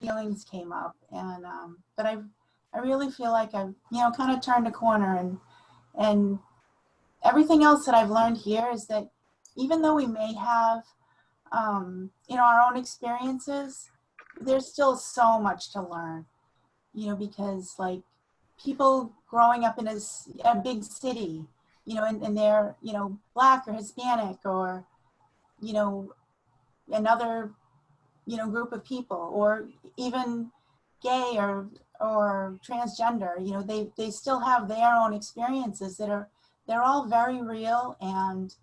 feelings came up, and but I really feel like I've kind of turned a corner, and everything else that I've learned here is that even though we may have our own experiences, there's still so much to learn, because like people growing up in a big city, and they're Black or Hispanic or another group of people, or even gay or transgender, they still have their own experiences they're all very real, and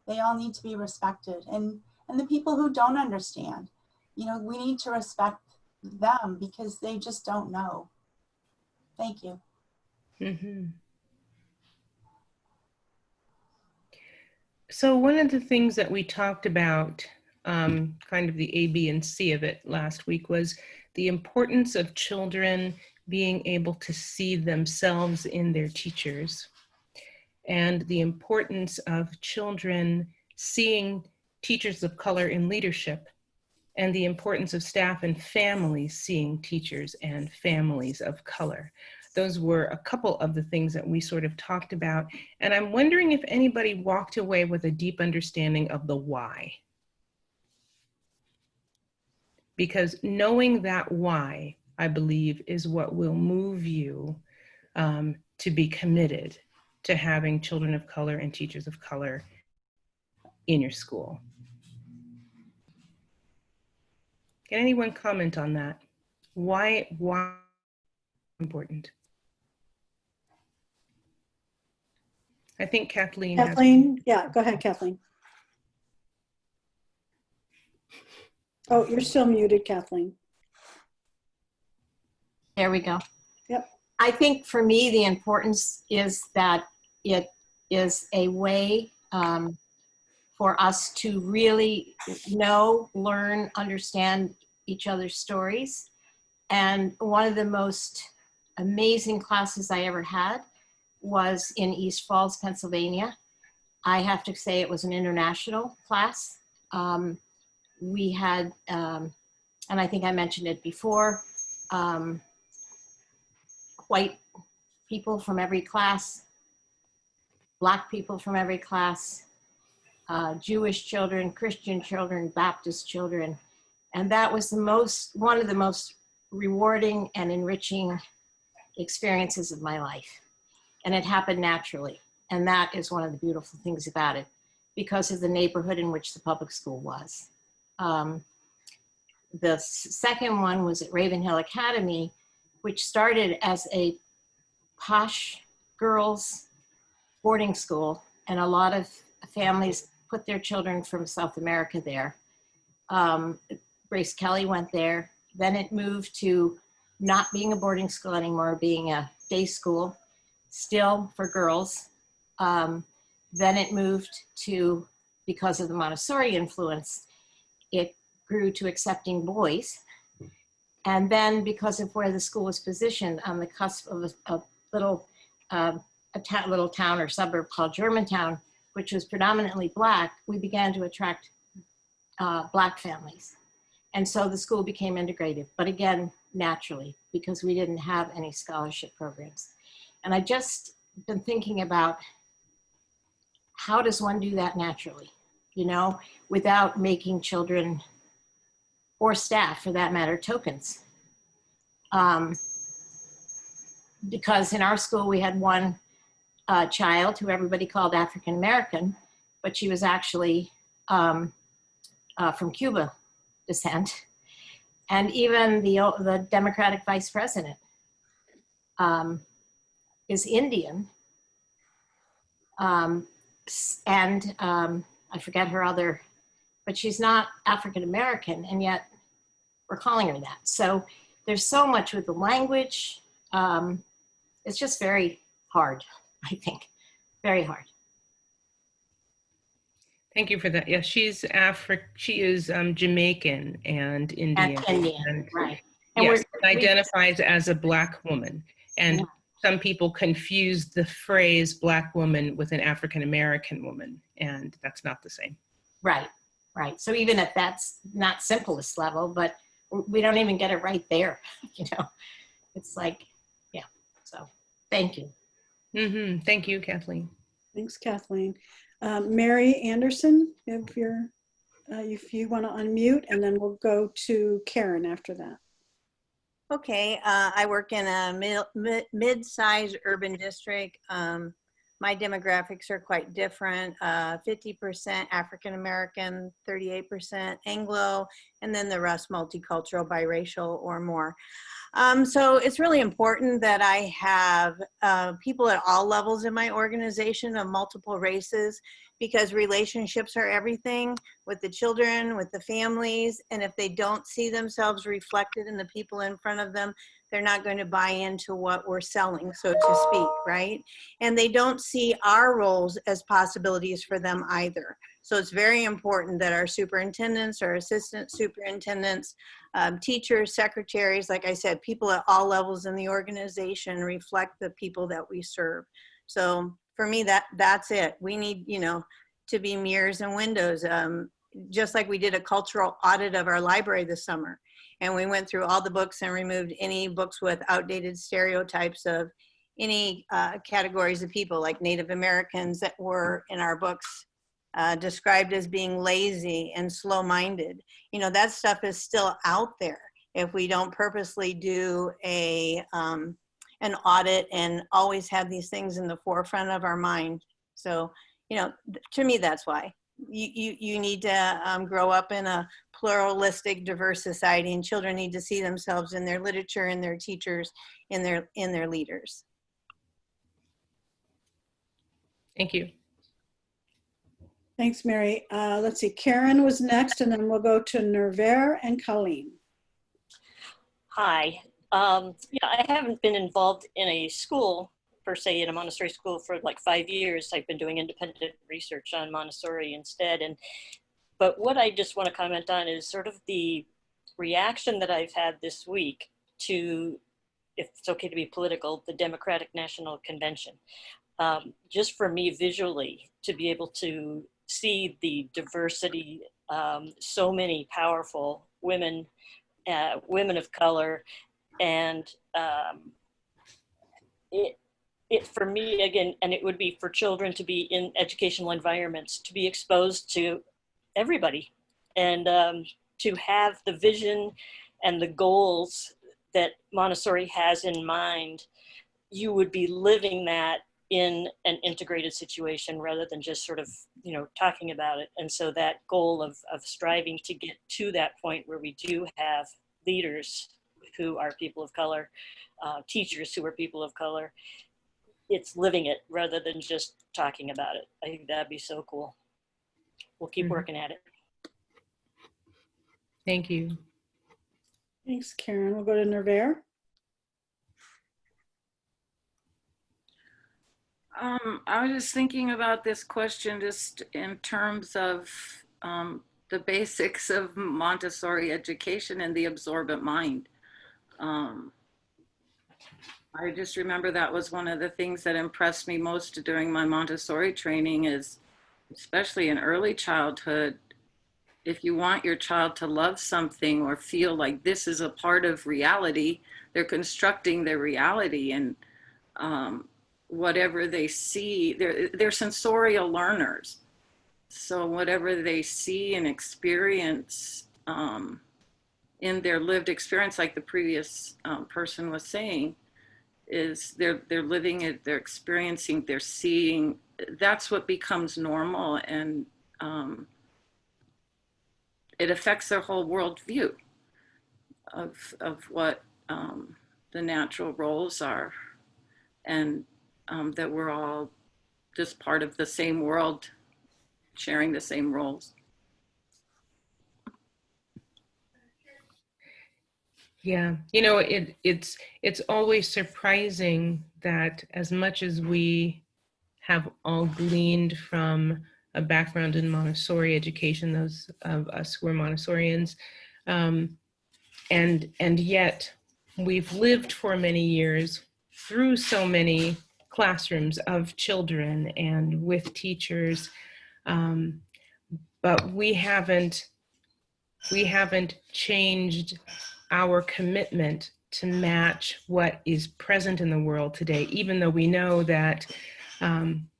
they all need to be respected. And the people who don't understand, we need to respect them because they just don't know. Thank you. Mm-hmm. So one of the things that we talked about, kind of the A, B, and C of it last week, was the importance of children being able to see themselves in their teachers, and the importance of children seeing teachers of color in leadership, and the importance of staff and families seeing teachers and families of color. Those were a couple of the things that we sort of talked about. And I'm wondering if anybody walked away with a deep understanding of the why. Because knowing that why, I believe, is what will move you to be committed to having children of color and teachers of color in your school. Can anyone comment on that? Why important? I think Kathleen. Kathleen, yeah, go ahead, Kathleen. Oh, you're still muted, Kathleen. There we go. Yep. I think for me, the importance is that it is a way for us to really know, learn, understand each other's stories. And one of the most amazing classes I ever had was in East Falls, Pennsylvania. I have to say it was an international class. We had, and I think I mentioned it before, white people from every class, Black people from every class, Jewish children, Christian children, Baptist children. And that was one of the most rewarding and enriching experiences of my life. And it happened naturally. And that is one of the beautiful things about it, because of the neighborhood in which the public school was. The second one was at Ravenhill Academy, which started as a posh girls' boarding school. And a lot of families put their children from South America there. Grace Kelly went there. Then it moved to not being a boarding school anymore, being a day school, still for girls. Then it moved to, because of the Montessori influence, it grew to accepting boys. And then because of where the school was positioned on the cusp of a little town or suburb called Germantown, which was predominantly Black, we began to attract Black families. And so the school became integrated, but again, naturally, because we didn't have any scholarship programs. And I just been thinking about, how does one do that naturally, without making children, or staff for that matter, tokens? Because in our school, we had one child who everybody called African American, but she was actually from Cuba descent. And even the Democratic vice president is Indian. And I forget her other, but she's not African American, and yet we're calling her that. So there's so much with the language. It's just very hard, I think, very hard. Thank you for that. Yeah, she is Jamaican and Indian. And Indian, right. And yes, identifies as a Black woman. And some people confuse the phrase Black woman with an African American woman, and that's not the same. Right, right. So even if that's not simplest level, but we don't even get it right there. You know, it's like, yeah. So thank you. Thank you, Kathleen. Thanks, Kathleen. Mary Anderson, if you want to unmute, and then we'll go to Karen after that. Okay, I work in a mid-sized urban district. My demographics are quite different, 50% African-American, 38% Anglo, and then the rest multicultural, biracial, or more. So it's really important that I have people at all levels in my organization of multiple races, because relationships are everything with the children, with the families, and if they don't see themselves reflected in the people in front of them, they're not going to buy into what we're selling, so to speak, right? And they don't see our roles as possibilities for them either. So it's very important that our superintendents, our assistant superintendents, teachers, secretaries, like I said, people at all levels in the organization reflect the people that we serve. So for me, that's it. We need, you know, to be mirrors and windows, just like we did a cultural audit of our library this summer. And we went through all the books and removed any books with outdated stereotypes of any categories of people, like Native Americans that were in our books described as being lazy and slow-minded. You know, that stuff is still out there if we don't purposely do an audit and always have these things in the forefront of our mind. So, you know, to me, that's why. You need to grow up in a pluralistic, diverse society, and children need to see themselves in their literature, in their teachers, in their leaders. Thank you. Thanks, Mary. Let's see, Karen was next, and then we'll go to Nerver and Colleen. Hi. I haven't been involved in a school per se, in a Montessori school for like 5 years. I've been doing independent research on Montessori instead. But what I just want to comment on is sort of the reaction that I've had this week to, if it's okay to be political, the Democratic National Convention. Just for me visually, to be able to see the diversity, so many powerful women, women of color, and it for me again, and it would be for children to be in educational environments, to be exposed to everybody, and to have the vision and the goals that Montessori has in mind. You would be living that in an integrated situation rather than just sort of, you know, talking about it. And so that goal of striving to get to that point where we do have leaders who are people of color, teachers who are people of color, it's living it rather than just talking about it. I think that'd be so cool. We'll keep working at it. Thank you. Thanks, Karen. We'll go to Nerver. I was just thinking about this question just in terms of the basics of Montessori education and the absorbent mind. I just remember that was one of the things that impressed me most during my Montessori training, is especially in early childhood, if you want your child to love something or feel like this is a part of reality, they're constructing their reality, and whatever they see, they're sensorial learners. So whatever they see and experience in their lived experience, like the previous person was saying, is they're living it, they're experiencing, they're seeing. That's what becomes normal, and it affects their whole worldview of what the natural roles are, and that we're all just part of the same world, sharing the same roles. Yeah, you know, it's always surprising that as much as we have all gleaned from a background in Montessori education, those of us who are Montessorians, and yet we've lived for many years through so many classrooms of children and with teachers, but we haven't we haven't changed our commitment to match what is present in the world today, even though we know that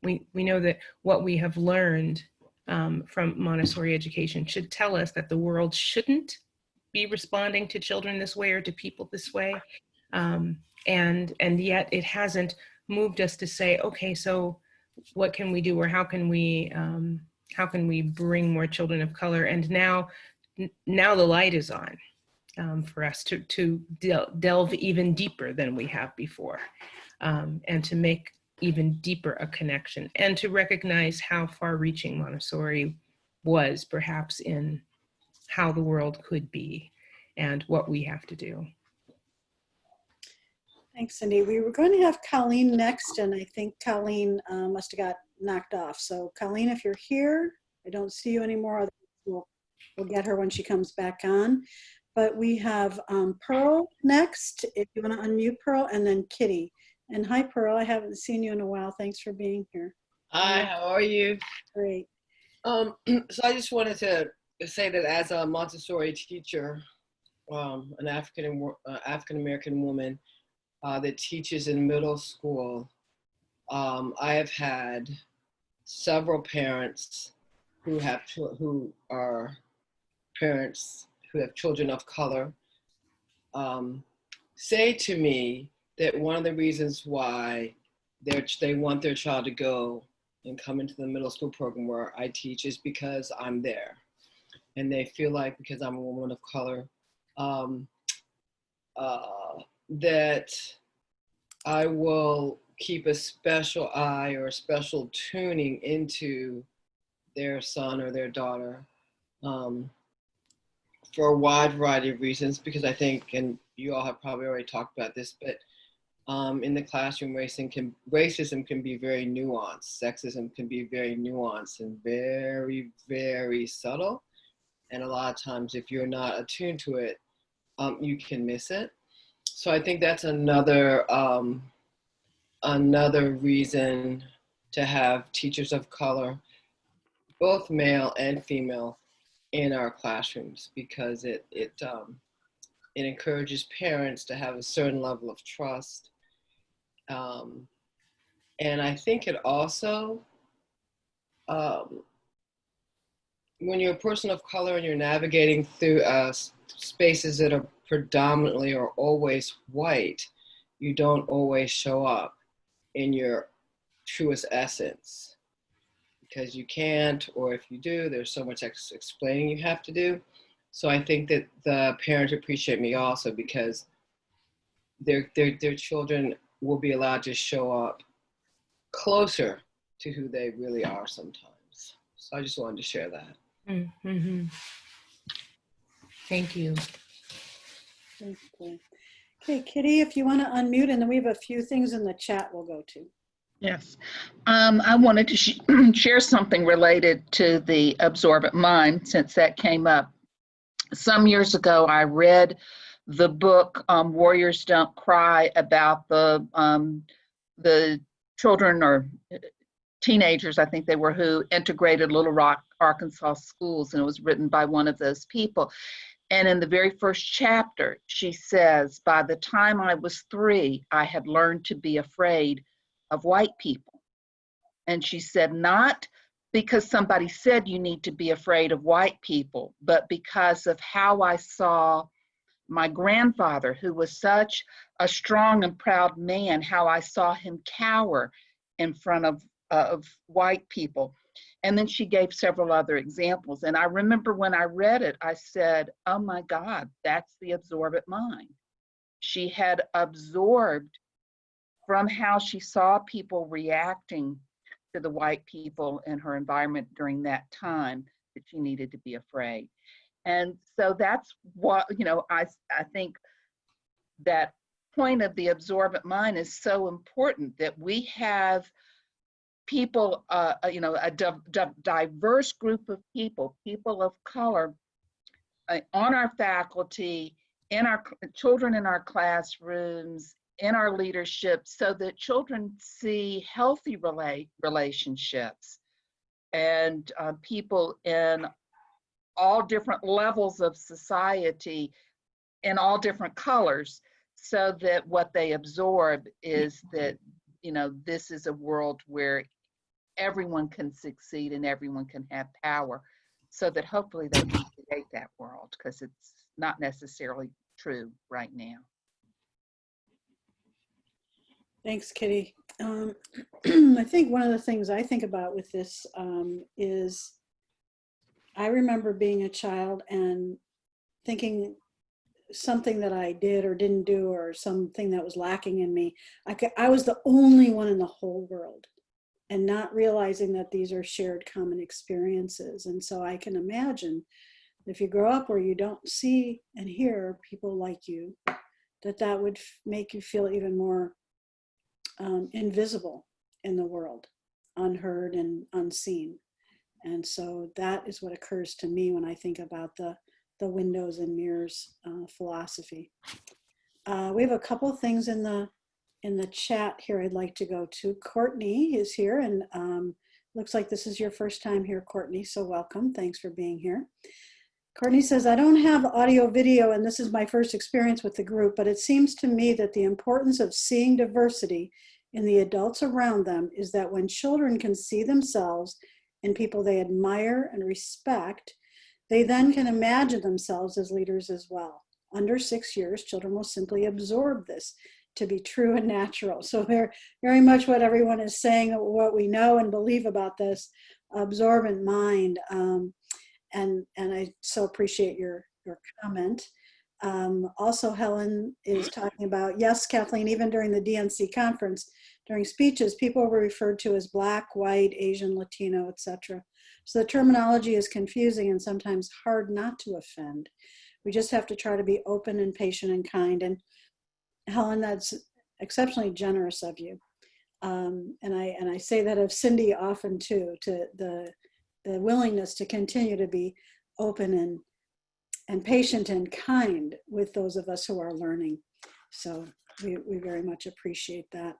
we know that what we have learned from Montessori education should tell us that the world shouldn't be responding to children this way or to people this way. And yet it hasn't moved us to say, okay, so what can we do, or how can we bring more children of color? And now the light is on for us to delve even deeper than we have before, and to make even deeper a connection, and to recognize how far-reaching Montessori was, perhaps, in how the world could be and what we have to do. Thanks, Cindy. We were going to have Colleen next, and I think Colleen must have got knocked off. So Colleen, if you're here, I don't see you anymore. We'll get her when she comes back on. But we have Pearl next, if you want to unmute Pearl, and then Kitty. And hi, Pearl. I haven't seen you in a while. Thanks for being here. Hi, how are you? Great. So I just wanted to say that as a Montessori teacher, an African-American woman that teaches in middle school, I have had several parents who are parents who have children of color say to me that one of the reasons why they want their child to go and come into the middle school program where I teach is because I'm there. And they feel like because I'm a woman of color, that I will keep a special eye or a special tuning into their son or their daughter for a wide variety of reasons, because I think, and you all have probably already talked about this, but in the classroom, racism can be very nuanced. Sexism can be very nuanced and very, very subtle. And a lot of times, if you're not attuned to it, you can miss it. So I think that's another reason to have teachers of color, both male and female, in our classrooms, because it encourages parents to have a certain level of trust. And I think it also, when you're a person of color and you're navigating through spaces that are predominantly or always white, you don't always show up in your truest essence, because you can't, or if you do, there's so much explaining you have to do. So I think that the parents appreciate me also because their children will be allowed to show up closer to who they really are sometimes. So I just wanted to share that. Mm-hmm. Thank you. Thank you. Okay, Kitty, if you want to unmute, and then we have a few things in the chat we'll go to. Yes. I wanted to share something related to the absorbent mind, since that came up. Some years ago, I read the book Warriors Don't Cry, about the children or teenagers, I think they were, who integrated Little Rock, Arkansas schools, and it was written by one of those people. And in the very first chapter, she says, by the time I was 3, I had learned to be afraid of white people. And she said, not because somebody said you need to be afraid of white people, but because of how I saw my grandfather, who was such a strong and proud man, how I saw him cower in front of white people. And then she gave several other examples. And I remember when I read it, I said, oh my God, that's the absorbent mind. She had absorbed from how she saw people reacting to the white people in her environment during that time, that she needed to be afraid. And so that's what, I think that point of the absorbent mind is so important, that we have people, a diverse group of people of color on our faculty, in our children in our classrooms, in our leadership, so that children see healthy relationships and people in all different levels of society in all different colors, so that what they absorb is that, you know, this is a world where everyone can succeed and everyone can have power, so that hopefully they can create that world, because it's not necessarily true right now. Thanks, Kitty. I think one of the things I think about with this is I remember being a child and thinking something that I did or didn't do, or something that was lacking in me, I was the only one in the whole world, and not realizing that these are shared common experiences. And so I can imagine if you grow up where you don't see and hear people like you, that would make you feel even more invisible in the world, unheard and unseen. And so that is what occurs to me when I think about the windows and mirrors philosophy. We have a couple of things in the chat here I'd like to go to. Courtney is here, and looks like this is your first time here, Courtney, so welcome. Thanks for being here. Courtney says, I don't have audio video, and this is my first experience with the group, but it seems to me that the importance of seeing diversity in the adults around them is that when children can see themselves in people they admire and respect, they then can imagine themselves as leaders as well. Under 6 years, children will simply absorb this to be true and natural. So they're very much what everyone is saying, what we know and believe about this absorbent mind. And I so appreciate your comment. Also, Helen is talking about, yes, Kathleen, even during the DNC conference, during speeches, people were referred to as Black, white, Asian, Latino, etc. So the terminology is confusing and sometimes hard not to offend. We just have to try to be open and patient and kind. And Helen, that's exceptionally generous of you. And I say that of Cindy often too, to the willingness to continue to be open and patient and kind with those of us who are learning. So we very much appreciate that.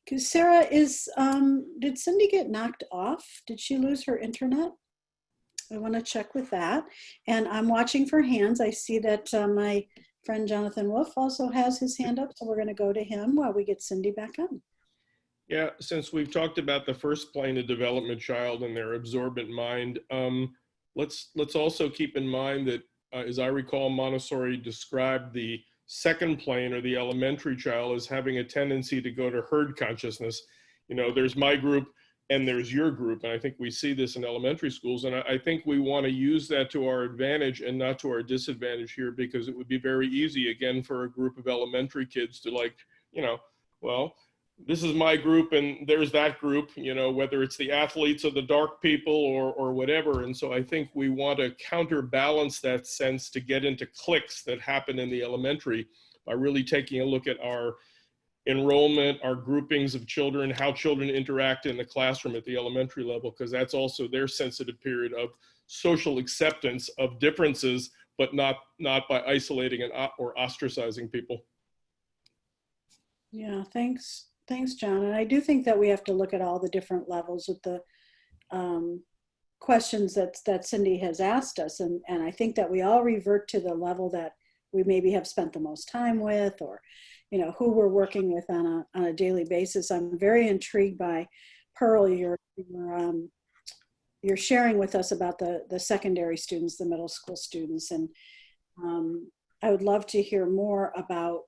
Because Sarah did Cindy get knocked off? Did she lose her internet? I want to check with that. And I'm watching for hands. I see that my friend Jonathan Wolf also has his hand up, so we're going to go to him while we get Cindy back on. Yeah, since we've talked about the first plane of development child and their absorbent mind, let's also keep in mind that, as I recall, Montessori described the second plane, or the elementary child, as having a tendency to go to herd consciousness. You know, there's my group and there's your group, and I think we see this in elementary schools, and I think we want to use that to our advantage and not to our disadvantage here, because it would be very easy, again, for a group of elementary kids to, like, you know, well, this is my group and there's that group, you know, whether it's the athletes or the dark people or whatever. And so I think we want to counterbalance that sense to get into cliques that happen in the elementary by really taking a look at our enrollment, our groupings of children, how children interact in the classroom at the elementary level, because that's also their sensitive period of social acceptance of differences, but not by isolating or ostracizing people. Yeah, thanks. Thanks, John. And I do think that we have to look at all the different levels with the questions that Cindy has asked us. And I think that we all revert to the level that we maybe have spent the most time with, or, you know, who we're working with on a daily basis. I'm very intrigued by, Pearl, your sharing with us about the secondary students, the middle school students. And I would love to hear more about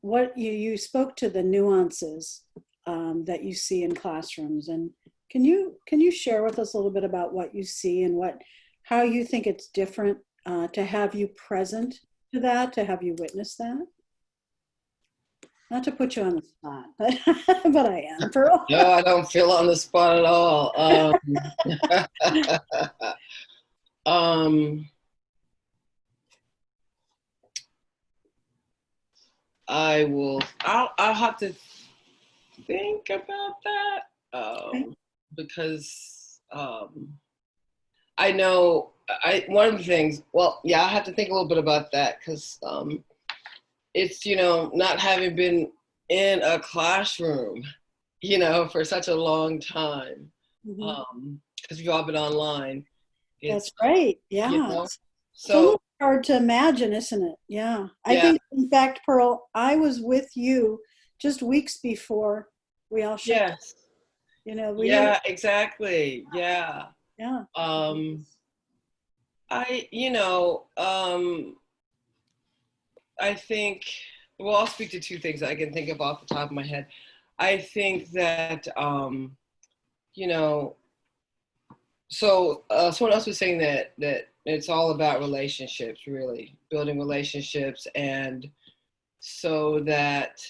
what you spoke to the nuances that you see in classrooms, and can you share with us a little bit about what you see and how you think it's different to have you present to that, to have you witness that? Not to put you on the spot, but I am. Pearl? No, I don't feel on the spot at all. I'll have to think about that because I know one of the things, well, yeah, I have to think a little bit about that because it's, you know, not having been in a classroom, you know, for such a long time, because we've all been online. That's right. Yeah. You know? So almost hard to imagine, isn't it? Yeah. I think, in fact, Pearl, I was with you just weeks before we all shut down. Yes. You know, Exactly. Yeah. Yeah. I think, well, I'll speak to two things I can think of off the top of my head. I think that, someone else was saying that it's all about relationships, really, building relationships, and so that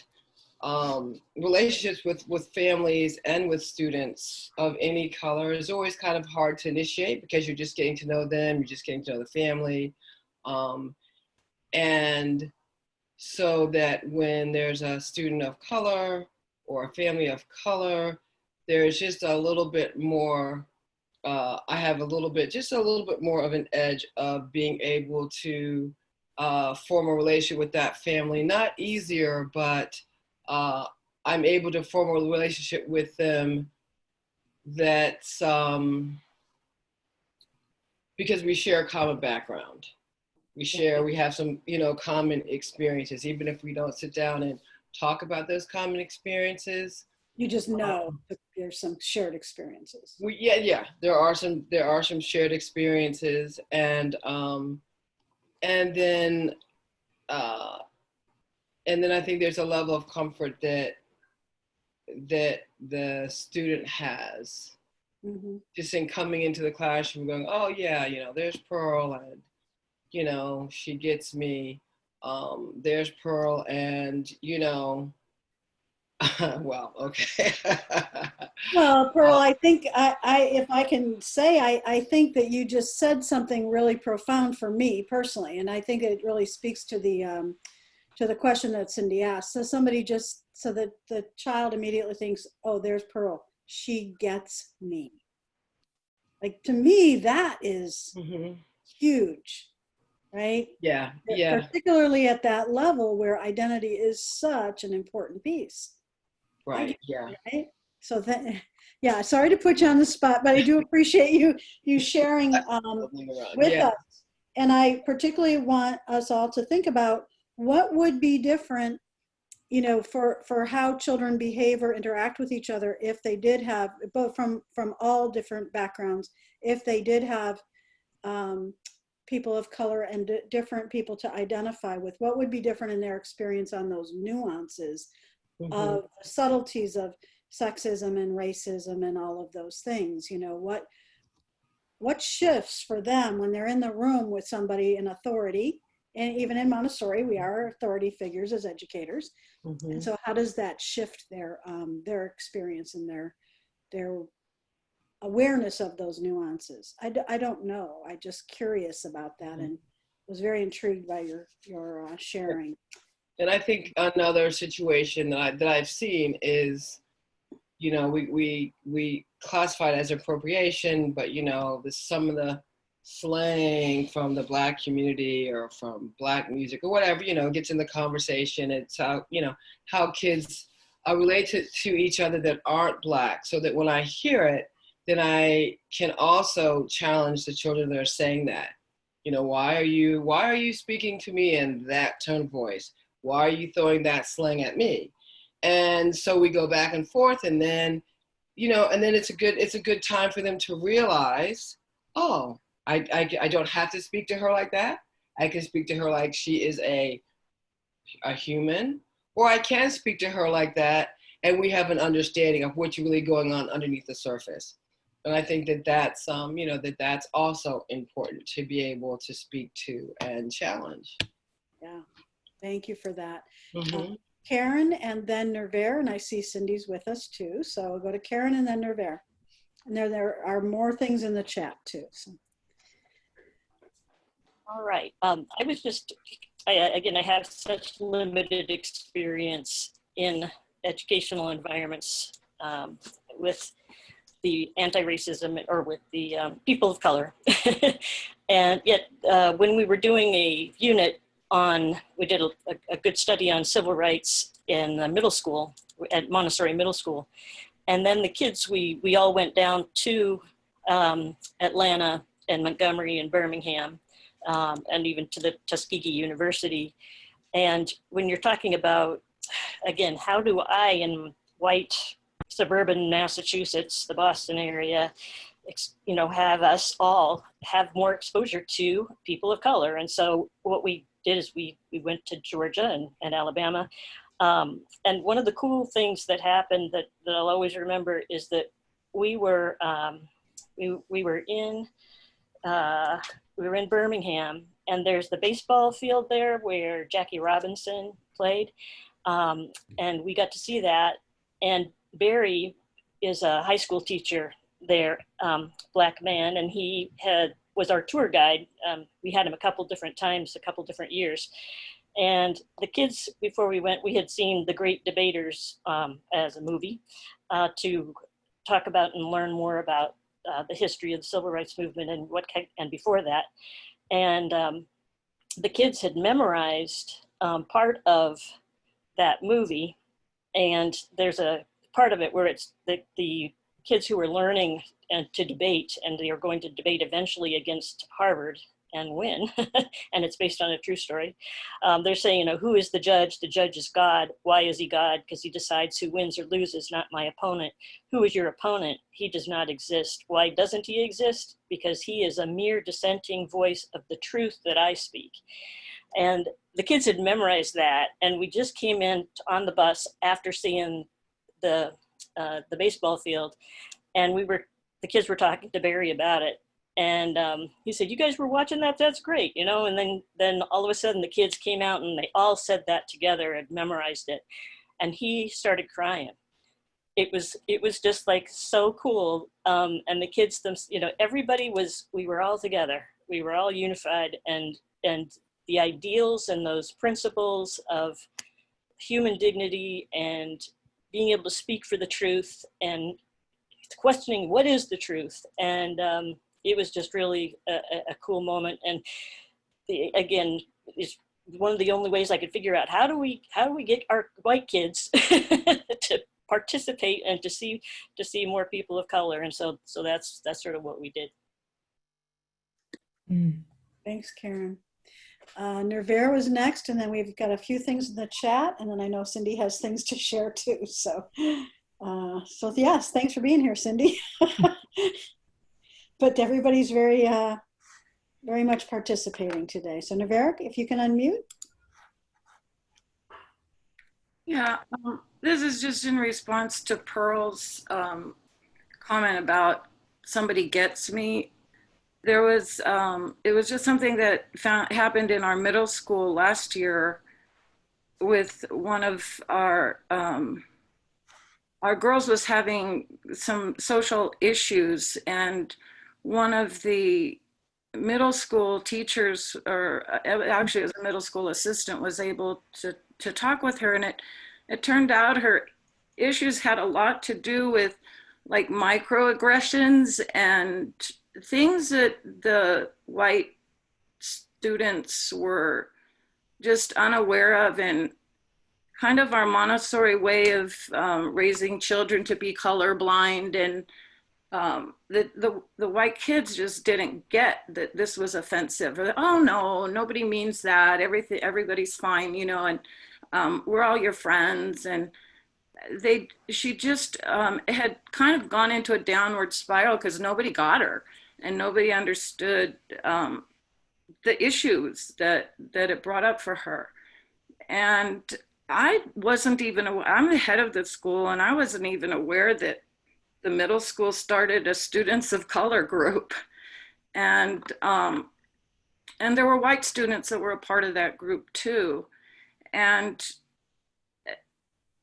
relationships with families and with students of any color is always kind of hard to initiate because you're just getting to know them, you're just getting to know the family. And so that when there's a student of color or a family of color, there's just a little bit more, I have just a little bit more of an edge of being able to form a relationship with that family. Not easier, but I'm able to form a relationship with them that's because we share a common background. We have some, common experiences, even if we don't sit down and talk about those common experiences. You just know that there's some shared experiences. There are some shared experiences, and then I think there's a level of comfort that the student has, just in coming into the classroom, going, oh yeah, there's Pearl, and she gets me. There's Pearl, and well, okay. Well, Pearl, I think if I can say, I think that you just said something really profound for me personally, and I think it really speaks to the question that Cindy asked. So that the child immediately thinks, oh, there's Pearl. She gets me. Like, to me, that is huge, right? Yeah. Particularly at that level where identity is such an important piece. Right. Yeah. Right. So sorry to put you on the spot, but I do appreciate you sharing with us. And I particularly want us all to think about what would be different, for how children behave or interact with each other if they did have, both from all different backgrounds, if they did have people of color and different people to identify with, what would be different in their experience on those nuances of subtleties of sexism and racism and all of those things. What shifts for them when they're in the room with somebody in authority, and even in Montessori, we are authority figures as educators. And so how does that shift their experience and their awareness of those nuances? I don't know. I'm just curious about that, and was very intrigued by your sharing. And I think another situation that I've seen is, we classify it as appropriation, but some of the slang from the Black community or from Black music or whatever, gets in the conversation. It's how kids are related to each other that aren't Black, so that when I hear it, then I can also challenge the children that are saying that. Why are you speaking to me in that tone of voice? Why are you throwing that slang at me? And so we go back and forth, and then, it's a good time for them to realize, oh, I don't have to speak to her like that. I can speak to her like she is a human, or I can speak to her like that, and we have an understanding of what's really going on underneath the surface. And I think that's that's also important to be able to speak to and challenge. Yeah, thank you for that. Karen and then Nervaire, and I see Cindy's with us too. So we'll go to Karen and then Nervaire. And there are more things in the chat too. So. All right. I have such limited experience in educational environments with the anti-racism or with the people of color. And yet when we were doing a unit we did a good study on civil rights in the middle school, at Montessori Middle School. And then the kids, we all went down to Atlanta and Montgomery and Birmingham, and even to the Tuskegee University. And when you're talking about, again, how do I in white suburban Massachusetts, the Boston area, have us all have more exposure to people of color. And so what we did is we went to Georgia and Alabama. And one of the cool things that happened that I'll always remember is that we were in Birmingham, and there's the baseball field there where Jackie Robinson played. And we got to see that. And Barry is a high school teacher there, Black man, and he was our tour guide. We had him a couple different times, a couple different years. And the kids, before we went, we had seen The Great Debaters as a movie to talk about and learn more about the history of the civil rights movement and before that. And the kids had memorized part of that movie, and there's a part of it where it's the kids who are learning to debate, and they are going to debate eventually against Harvard and win, and it's based on a true story. They're saying, who is the judge? The judge is God. Why is he God? Because he decides who wins or loses, not my opponent. Who is your opponent? He does not exist. Why doesn't he exist? Because he is a mere dissenting voice of the truth that I speak. And the kids had memorized that, and we just came in on the bus after seeing the baseball field, and the kids were talking to Barry about it, and he said, "You guys were watching that? That's great, And then all of a sudden the kids came out and they all said that together and memorized it, and he started crying. It was just like so cool, and the kids we were all together, we were all unified, and the ideals and those principles of human dignity and being able to speak for the truth and questioning what is the truth. And it was just really a cool moment. And again, it's one of the only ways I could figure out how do we get our white kids to participate and to see more people of color. And so that's sort of what we did. Thanks, Karen. Nervera was next, and then we've got a few things in the chat, and then I know Cindy has things to share too. So yes, thanks for being here, Cindy. But everybody's very much participating today. So Nervera, if you can unmute. Yeah, this is just in response to Pearl's comment about somebody gets me. There was, it was just something that happened in our middle school last year with one of our girls was having some social issues, and one of the middle school teachers, or actually it was a middle school assistant, was able to talk with her, and it turned out her issues had a lot to do with like microaggressions and things that the white students were just unaware of, and kind of our Montessori way of raising children to be colorblind, and the white kids just didn't get that this was offensive. Oh no, nobody means that. Everybody's fine, and we're all your friends. And she just had kind of gone into a downward spiral because nobody got her, and nobody understood the issues that it brought up for her. And I wasn't even aware. I'm the head of the school, and I wasn't even aware that the middle school started a students of color group. And there were white students that were a part of that group too. And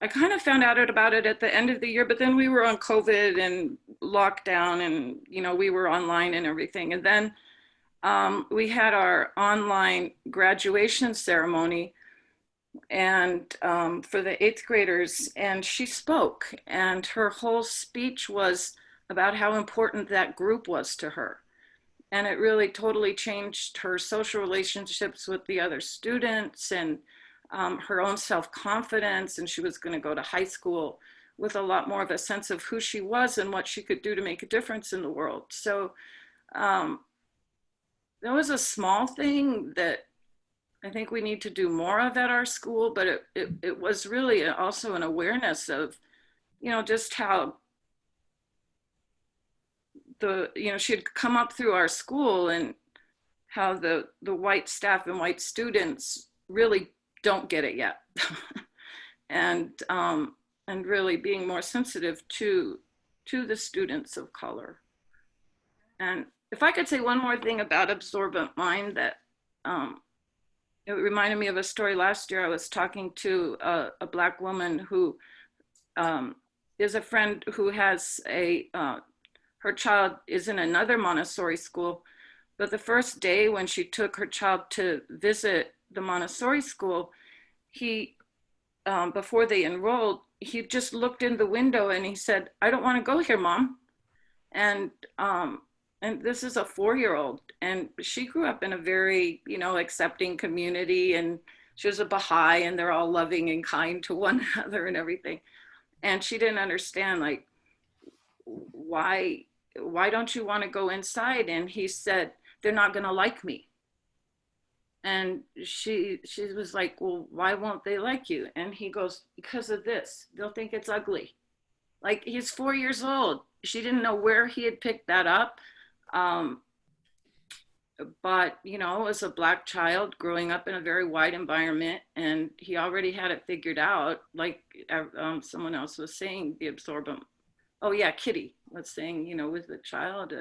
I kind of found out about it at the end of the year, but then we were on COVID and lockdown, and we were online and everything. And then we had our online graduation ceremony, and for the 8th graders, and she spoke, and her whole speech was about how important that group was to her. And it really totally changed her social relationships with the other students, and her own self-confidence. And she was going to go to high school with a lot more of a sense of who she was and what she could do to make a difference in the world. So that was a small thing that I think we need to do more of at our school, but it was really also an awareness of, you know, just how she'd come up through our school and how the white staff and white students really don't get it yet. And really being more sensitive to the students of color. And if I could say one more thing about Absorbent Mind, that it reminded me of a story last year. I was talking to a Black woman who is a friend who has her child is in another Montessori school, but the first day when she took her child to visit the Montessori school, he, before they enrolled, he just looked in the window and he said, "I don't want to go here, Mom." And this is a 4-year-old, and she grew up in a very, you know, accepting community, and she was a Baha'i, and they're all loving and kind to one another and everything. And she didn't understand, like, why don't you want to go inside? And he said, "They're not going to like me." And she was like, "Well, why won't they like you?" And he goes, "Because of this. They'll think it's ugly." Like, he's 4 years old. She didn't know where he had picked that up. But, you know, as a Black child growing up in a very white environment, and he already had it figured out, like someone else was saying, the absorbent, oh yeah, Kitty was saying, you know, with the child,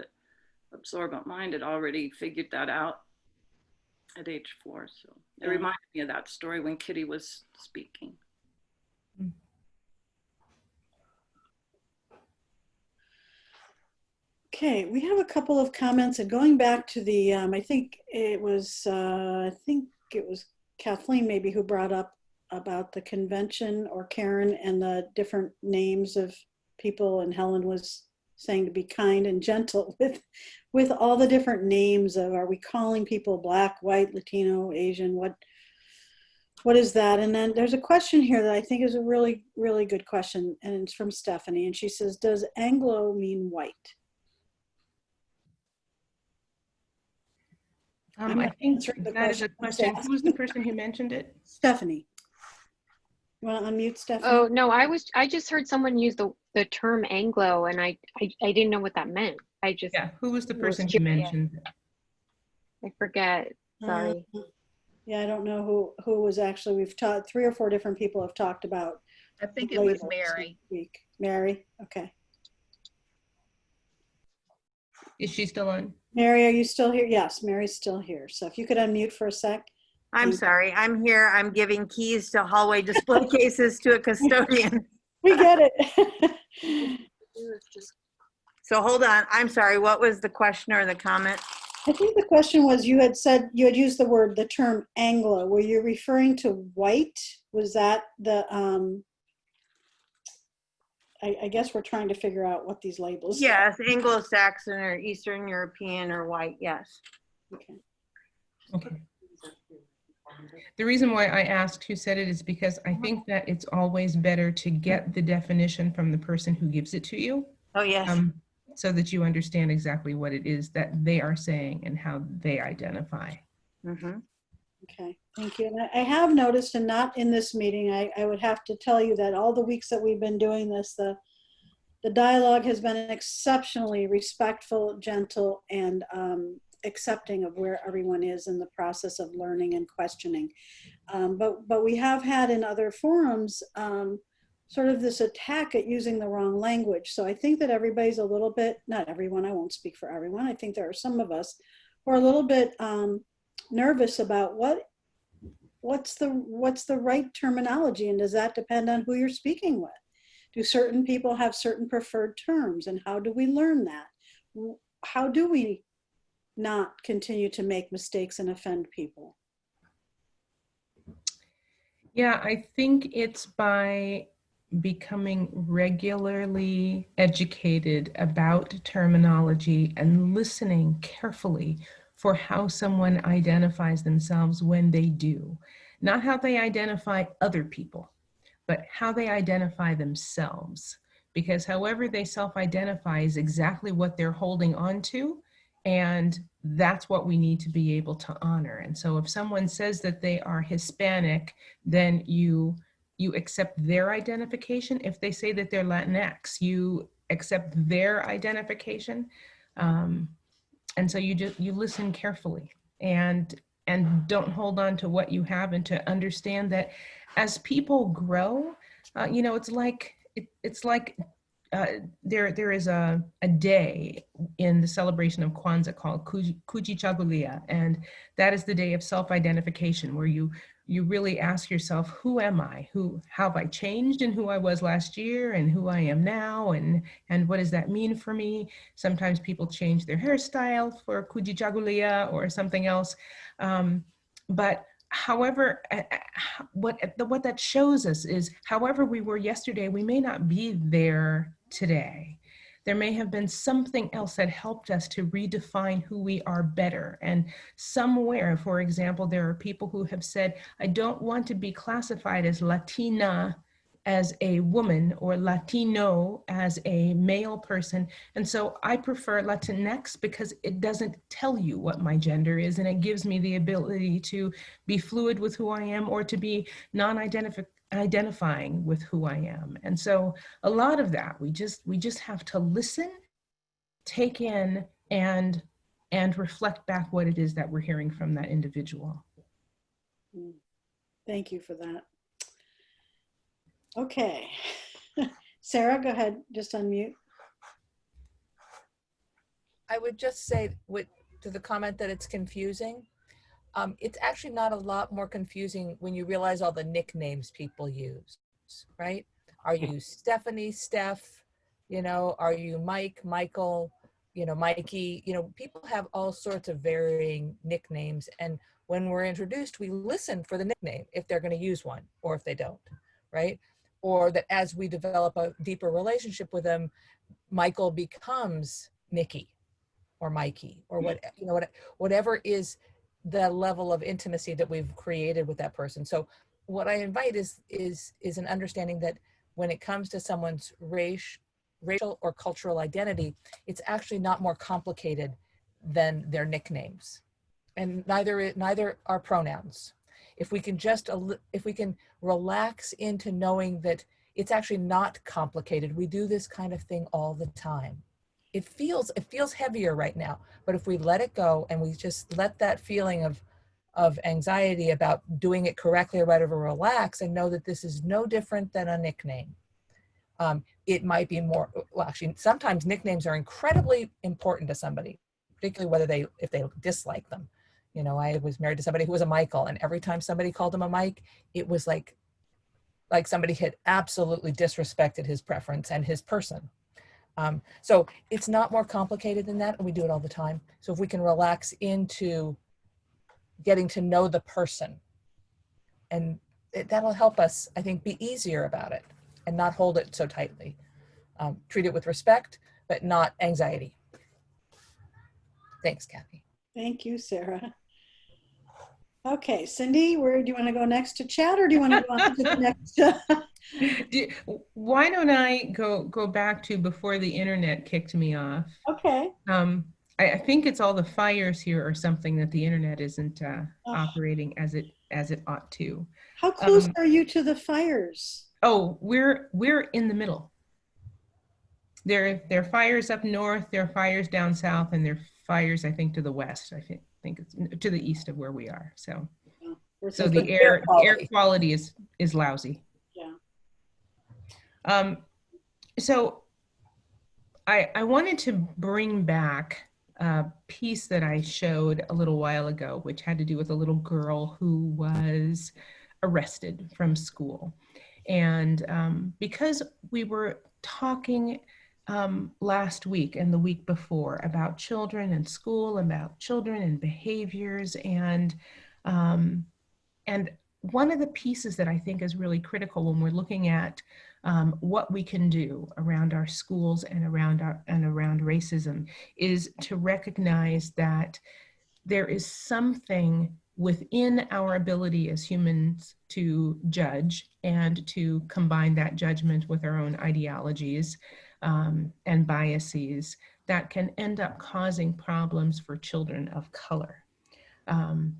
Absorbent Mind had already figured that out at age 4. So it reminded me of that story when Kitty was speaking. Okay, we have a couple of comments, and going back to the, I think it was Kathleen maybe who brought up about the convention, or Karen, and the different names of people, and Helen was saying to be kind and gentle with all the different names of, are we calling people Black, white, Latino, Asian, what is that? And then there's a question here that I think is a really, really good question, and it's from Stephanie, and she says, does Anglo mean white? I think that is a question. Who was the person who mentioned it? Stephanie. You want to unmute, Stephanie? Oh, no, I just heard someone use the term Anglo, and I didn't know what that meant. Yeah, who was the person who mentioned it? I forget, sorry. Yeah, I don't know who was actually, we've taught, 3 or 4 different people have talked about. I think it was Mary. Mary, okay. Is she still on? Mary, are you still here? Yes, Mary's still here. So if you could unmute for a sec. I'm sorry, I'm here. I'm giving keys to hallway display cases to a custodian. We get it. So hold on, I'm sorry, what was the question or the comment? I think the question was, you had used the term Anglo. Were you referring to white? Was that the, I guess we're trying to figure out what these labels are. Yes, Anglo-Saxon or Eastern European or white, yes. Okay. The reason why I asked who said it is because I think that it's always better to get the definition from the person who gives it to you. Oh, yes. So that you understand exactly what it is that they are saying and how they identify. Mm-hmm. Okay, thank you. And I have noticed, and not in this meeting, I would have to tell you that all the weeks that we've been doing this, the dialogue has been exceptionally respectful, gentle, and accepting of where everyone is in the process of learning and questioning. But we have had in other forums sort of this attack at using the wrong language. So I think that everybody's a little bit, not everyone, I won't speak for everyone. I think there are some of us who are a little bit nervous about what's the right terminology, and does that depend on who you're speaking with? Do certain people have certain preferred terms, and how do we learn that? How do we not continue to make mistakes and offend people? Yeah, I think it's by becoming regularly educated about terminology and listening carefully for how someone identifies themselves when they do. Not how they identify other people, but how they identify themselves. Because however they self-identify is exactly what they're holding on to And that's what we need to be able to honor. And so if someone says that they are Hispanic, then you accept their identification. If they say that they're Latinx, you accept their identification. And so you listen carefully and don't hold on to what you have, and to understand that as people grow, it's like there is a day in the celebration of Kwanzaa called Kujichagulia, and that is the day of self-identification, where you really ask yourself, who am I? How have I changed in who I was last year and who I am now, and what does that mean for me? Sometimes people change their hairstyle for Kujichagulia or something else, but however, what that shows us is, however we were yesterday, we may not be there today. There may have been something else that helped us to redefine who we are better. And somewhere, for example, there are people who have said, I don't want to be classified as Latina as a woman, or Latino as a male person. And so I prefer Latinx because it doesn't tell you what my gender is, and it gives me the ability to be fluid with who I am, or to be non-identifying with who I am. And so a lot of that, we just have to listen, take in, and reflect back what it is that we're hearing from that individual. Thank you for that. Okay. Sarah, go ahead, just unmute. I would just say to the comment that it's confusing. It's actually not a lot more confusing when you realize all the nicknames people use, right? Are you Stephanie, Steph, are you Mike, Michael, Mikey, people have all sorts of varying nicknames. And when we're introduced, we listen for the nickname if they're going to use one or if they don't, right? Or that as we develop a deeper relationship with them, Michael becomes Mickey or Mikey, or whatever is the level of intimacy that we've created with that person. So what I invite is an understanding that when it comes to someone's racial or cultural identity, it's actually not more complicated than their nicknames, and neither are pronouns. If we can relax into knowing that it's actually not complicated, we do this kind of thing all the time. It feels heavier right now, but if we let it go and we just let that feeling of anxiety about doing it correctly or whatever relax, and know that this is no different than a nickname. It might be more, well, actually, sometimes nicknames are incredibly important to somebody, particularly if they dislike them. I was married to somebody who was a Michael, and every time somebody called him a Mike, it was like somebody had absolutely disrespected his preference and his person. So it's not more complicated than that, and we do it all the time. So if we can relax into getting to know the person, and that'll help us, I think, be easier about it and not hold it so tightly. Treat it with respect, but not anxiety. Thanks, Kathy. Thank you, Sarah. Okay, Cindy, where do you want to go next to chat, or do you want to go on to the next? Why don't I go back to before the internet kicked me off? Okay. I think it's all the fires here or something that the internet isn't operating as it ought to. How close are you to the fires? Oh, we're in the middle. There are fires up north, there are fires down south, and there are fires, I think, to the west. I think it's to the east of where we are. So the air quality is lousy. Yeah. So I wanted to bring back a piece that I showed a little while ago, which had to do with a little girl who was arrested from school. And because we were talking last week and the week before about children and school, about children and behaviors, and one of the pieces that I think is really critical when we're looking at what we can do around our schools and around racism is to recognize that there is something within our ability as humans to judge and to combine that judgment with our own ideologies and biases that can end up causing problems for children of color,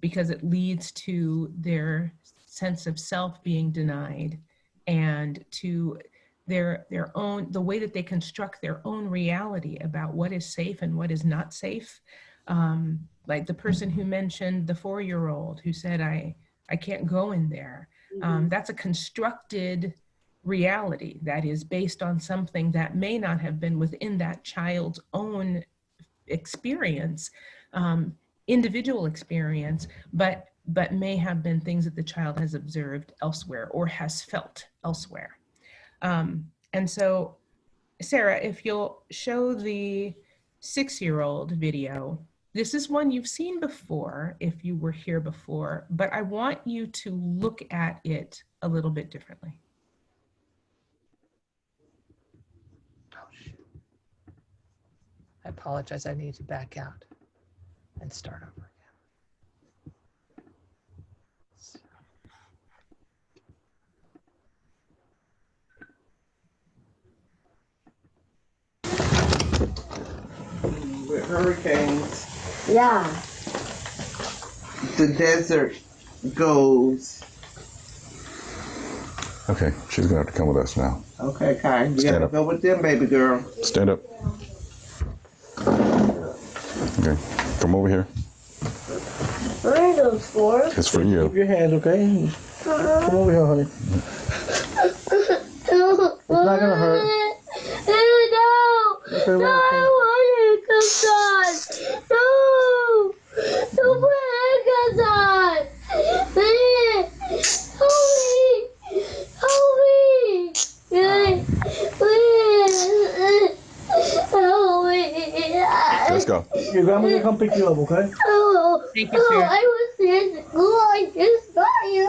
because it leads to their sense of self being denied, and to their own, the way that they construct their own reality about what is safe and what is not safe. Like the person who mentioned the 4-year-old who said, I can't go in there. That's a constructed reality that is based on something that may not have been within that child's own experience, individual experience, but may have been things that the child has observed elsewhere or has felt elsewhere. And so, Sarah, if you'll show the 6-year-old video, this is one you've seen before if you were here before, but I want you to look at it a little bit differently. I apologize. I need to back out and start over again. With hurricanes, Yeah. the desert goes. Okay, she's gonna have to come with us now. Okay, Kai, you Stand gotta up. go with them, baby girl. Stand up. Okay, come over here. What are those for? It's for you. Keep your hands, okay? Come over here, honey. It's not gonna hurt. No! Okay, No, well, I don't want handcuffs on! No! Don't put handcuffs on! Please! Help me! Help me! Please! Help me! Let's go. Your grandma's gonna come pick you up, okay? Oh, Thank you, sir. I was in school. I just got you.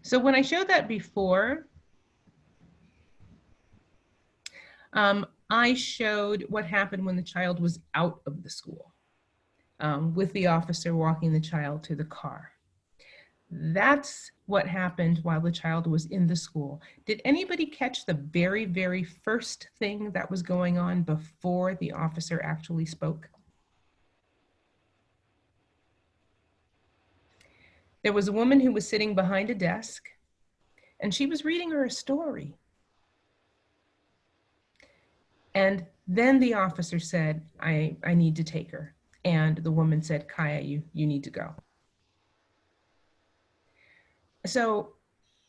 So when I showed that before, I showed what happened when the child was out of the school, with the officer walking the child to the car. That's what happened while the child was in the school. Did anybody catch the very, very first thing that was going on before the officer actually spoke? There was a woman who was sitting behind a desk, and she was reading her a story. And then the officer said, I need to take her. And the woman said, Kaya, you need to go. So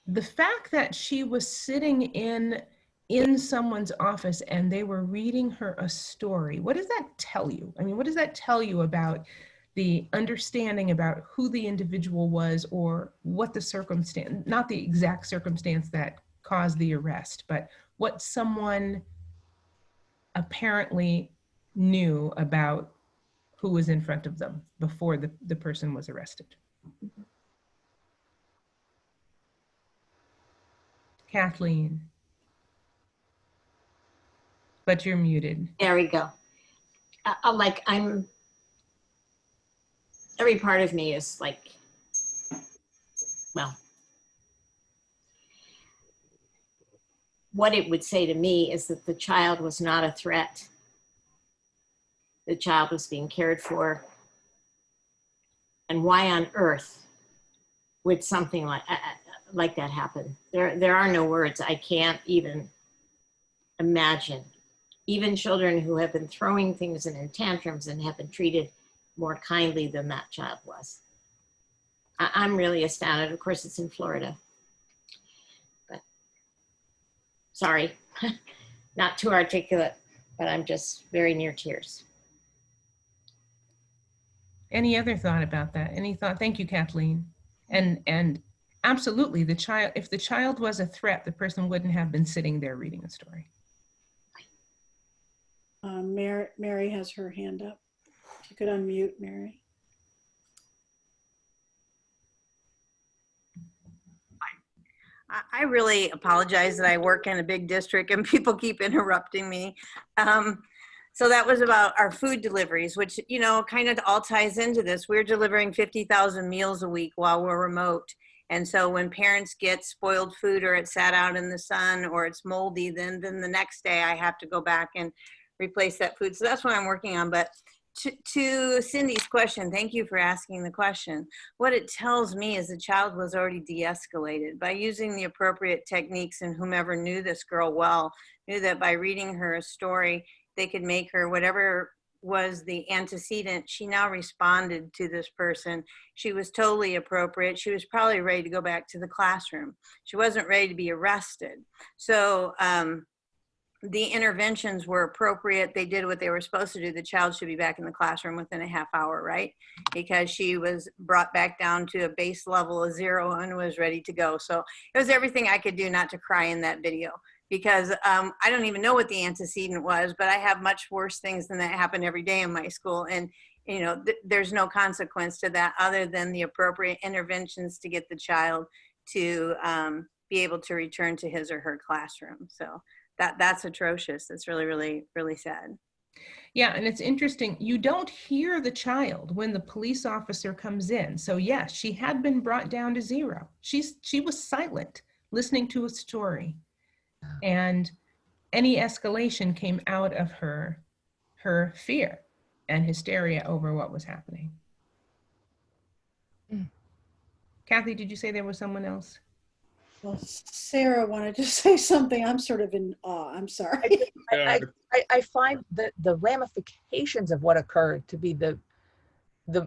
the fact that she was sitting in someone's office and they were reading her a story, what does that tell you? I mean, what does that tell you about the understanding about who the individual was, or what the circumstance, not the exact circumstance that caused the arrest, but what someone apparently knew about who was in front of them before the person was arrested? Kathleen, but you're muted. There we go. Every part of me is like, well, what it would say to me is that the child was not a threat. The child was being cared for. And why on earth would something like that happen? There are no words. I can't even imagine. Even children who have been throwing things and in tantrums and have been treated more kindly than that child was. I'm really astounded. Of course, it's in Florida. But sorry, not too articulate, but I'm just very near tears. Any other thought about that? Any thought? Thank you, Kathleen. And absolutely, the child, if the child was a threat, the person wouldn't have been sitting there reading a story. Mary has her hand up. If you could unmute, Mary. I really apologize that I work in a big district and people keep interrupting me. So that was about our food deliveries, which, you know, kind of all ties into this. We're delivering 50,000 meals a week while we're remote. And so when parents get spoiled food, or it's sat out in the sun, or it's moldy, then the next day I have to go back and replace that food. So that's what I'm working on. But to Cindy's question, thank you for asking the question. What it tells me is the child was already de-escalated by using the appropriate techniques, and whomever knew this girl well knew that by reading her a story, they could make her, whatever was the antecedent, she now responded to this person. She was totally appropriate. She was probably ready to go back to the classroom. She wasn't ready to be arrested. So the interventions were appropriate. They did what they were supposed to do. The child should be back in the classroom within a half hour, right? Because she was brought back down to a base level of 0 and was ready to go. So it was everything I could do not to cry in that video, because I don't even know what the antecedent was, but I have much worse things than that happen every day in my school. And you know, there's no consequence to that other than the appropriate interventions to get the child to be able to return to his or her classroom. So that's atrocious. That's really, really, really sad. Yeah, and it's interesting. You don't hear the child when the police officer comes in. So yes, she had been brought down to 0. She was silent, listening to a story. And any escalation came out of her fear and hysteria over what was happening. Kathy, did you say there was someone else? Well, Sarah wanted to say something. I'm sort of in awe. I'm sorry. I find that the ramifications of what occurred to be the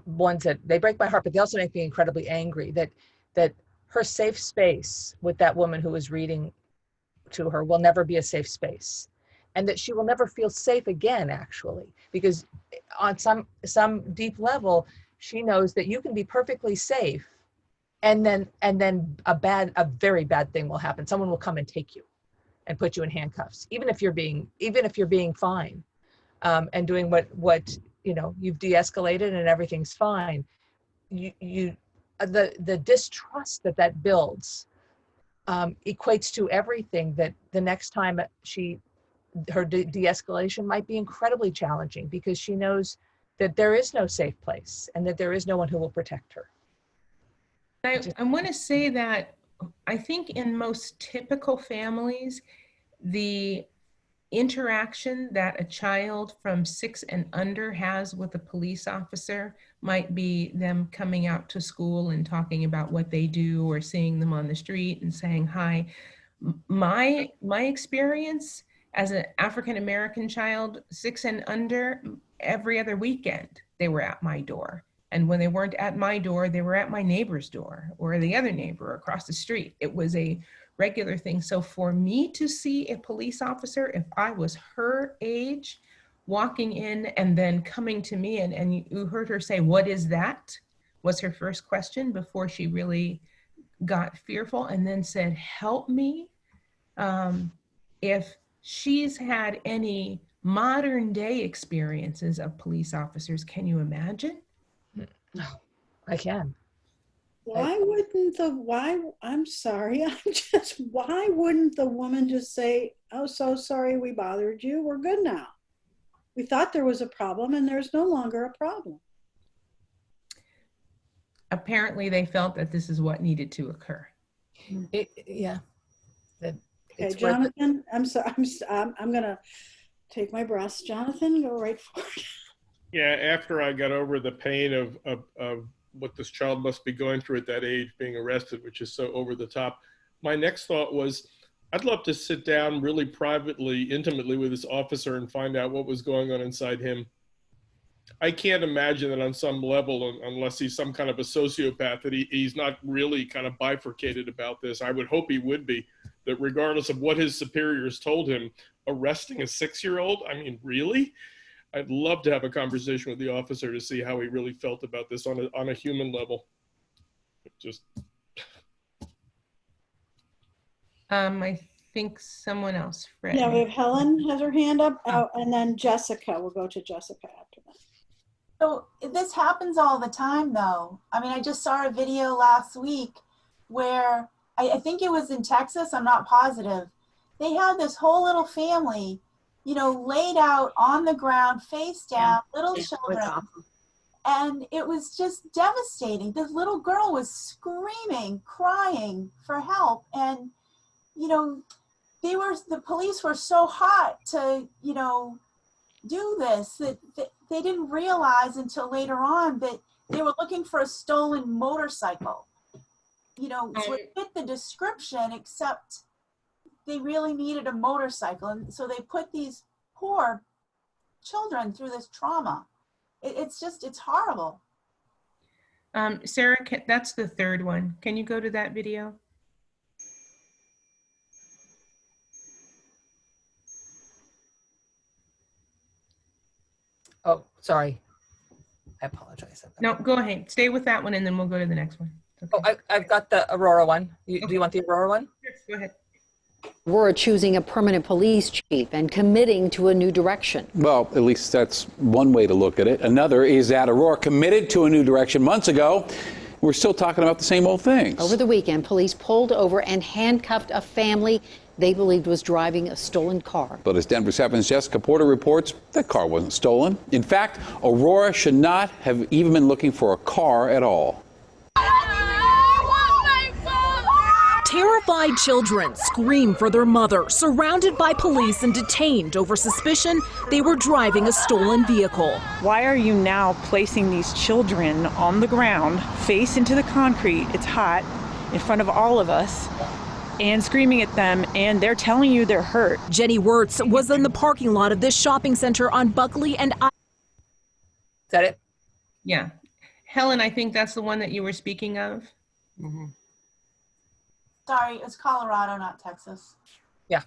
ones that they break my heart, but they also make me incredibly angry that her safe space with that woman who was reading to her will never be a safe space, and that she will never feel safe again, actually, because on some deep level, she knows that you can be perfectly safe, and then a very bad thing will happen. Someone will come and take you and put you in handcuffs, even if you're being fine, and doing what you know, you've de-escalated and everything's fine. The distrust that builds equates to everything, that the next time her de-escalation might be incredibly challenging, because she knows that there is no safe place and that there is no one who will protect her. I want to say that I think in most typical families, the interaction that a child from 6 and under has with a police officer might be them coming out to school and talking about what they do, or seeing them on the street and saying hi. My experience as an African-American child, 6 and under, every other weekend they were at my door. And when they weren't at my door, they were at my neighbor's door or the other neighbor across the street. It was a regular thing. So for me to see a police officer, if I was her age, walking in and then coming to me, and you heard her say, "What is that?" was her first question before she really got fearful, and then said, "Help me." If she's had any modern day experiences of police officers, can you imagine? No, I can. Why wouldn't I'm sorry, why wouldn't the woman just say, "Oh, so sorry we bothered you. We're good now. We thought there was a problem and there's no longer a problem." Apparently they felt that this is what needed to occur. Yeah. Okay, Jonathan, I'm sorry, I'm gonna take my breaths. Jonathan, go right for it. Yeah, after I got over the pain of what this child must be going through at that age, being arrested, which is so over the top, my next thought was, I'd love to sit down really privately, intimately with this officer and find out what was going on inside him. I can't imagine that on some level, unless he's some kind of a sociopath, that he's not really kind of bifurcated about this. I would hope he would be, that regardless of what his superiors told him, arresting a 6-year-old, I mean, really? I'd love to have a conversation with the officer to see how he really felt about this on a human level. Just. I think someone else, Fred. Yeah, we have Helen has her hand up, and then Jessica. We'll go to Jessica after that. So this happens all the time, though. I mean, I just saw a video last week where I think it was in Texas, I'm not positive. They had this whole little family, you know, laid out on the ground, face down, little children. And it was just devastating. This little girl was screaming, crying for help. And, you know, the police were so hot to, you know, do this that they didn't realize until later on that they were looking for a stolen motorcycle. You know, so it fit the description, except they really needed a motorcycle. And so they put these poor children through this trauma. It's horrible. Sarah, that's the third one. Can you go to that video? Oh, sorry. I apologize. No, go ahead. Stay with that one and then we'll go to the next one. Okay. Oh, I've got the Aurora one. Do you want the Aurora one? Yes, go ahead. Aurora choosing a permanent police chief and committing to a new direction. Well, at least that's one way to look at it. Another is that Aurora committed to a new direction months ago. We're still talking about the same old things. Over the weekend, police pulled over and handcuffed a family they believed was driving a stolen car. But as Denver 7's Jessica Porter reports, that car wasn't stolen. In fact, Aurora should not have even been looking for a car at all. Terrified children scream for their mother, surrounded by police and detained over suspicion they were driving a stolen vehicle. Why are you now placing these children on the ground, face into the concrete, it's hot, in front of all of us, and screaming at them, and they're telling you they're hurt? Jenny Wirtz was in the parking lot of this shopping center on Buckley and Is that it? Yeah. Helen, I think that's the one that you were speaking of. Mm-hmm. Sorry, it's Colorado, not Texas. Yeah.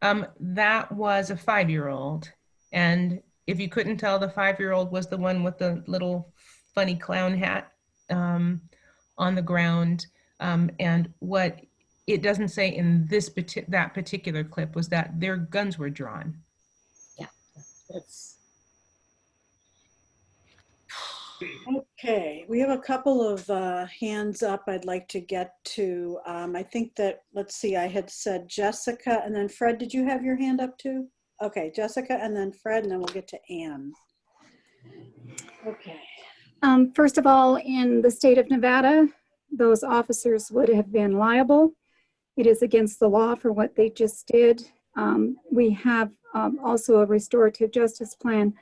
That was a 5-year-old. And if you couldn't tell, the 5-year-old was the one with the little funny clown hat on the ground. And what it doesn't say in that particular clip was that their guns were drawn. Yeah, it's. Okay, we have a couple of hands up I'd like to get to. I think that, let's see, I had said Jessica and then Fred. Did you have your hand up too? Okay, Jessica and then Fred, and then we'll get to Anne. Okay. First of all, in the state of Nevada, those officers would have been liable. It is against the law for what they just did. We have also a restorative justice plan,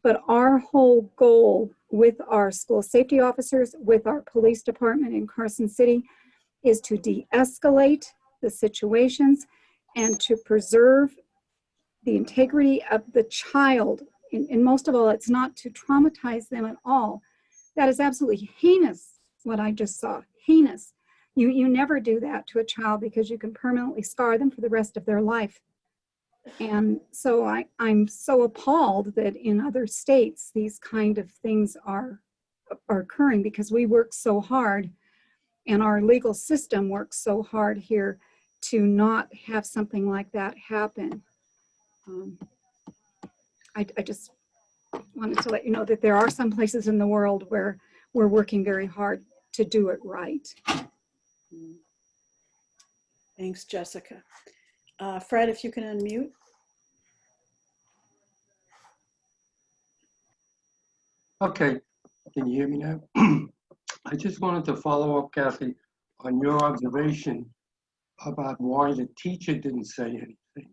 but our whole goal with our school safety officers, with our police department in Carson City, is to de-escalate the situations and to preserve the integrity of the child. And most of all, it's not to traumatize them at all. That is absolutely heinous, what I just saw, heinous. You never do that to a child because you can permanently scar them for the rest of their life. And so I'm so appalled that in other states, these kind of things are occurring because we work so hard and our legal system works so hard here to not have something like that happen. I just wanted to let you know that there are some places in the world where we're working very hard to do it right. Thanks, Jessica. Fred, if you can unmute. Okay, can you hear me now? I just wanted to follow up, Kathy, on your observation about why the teacher didn't say anything.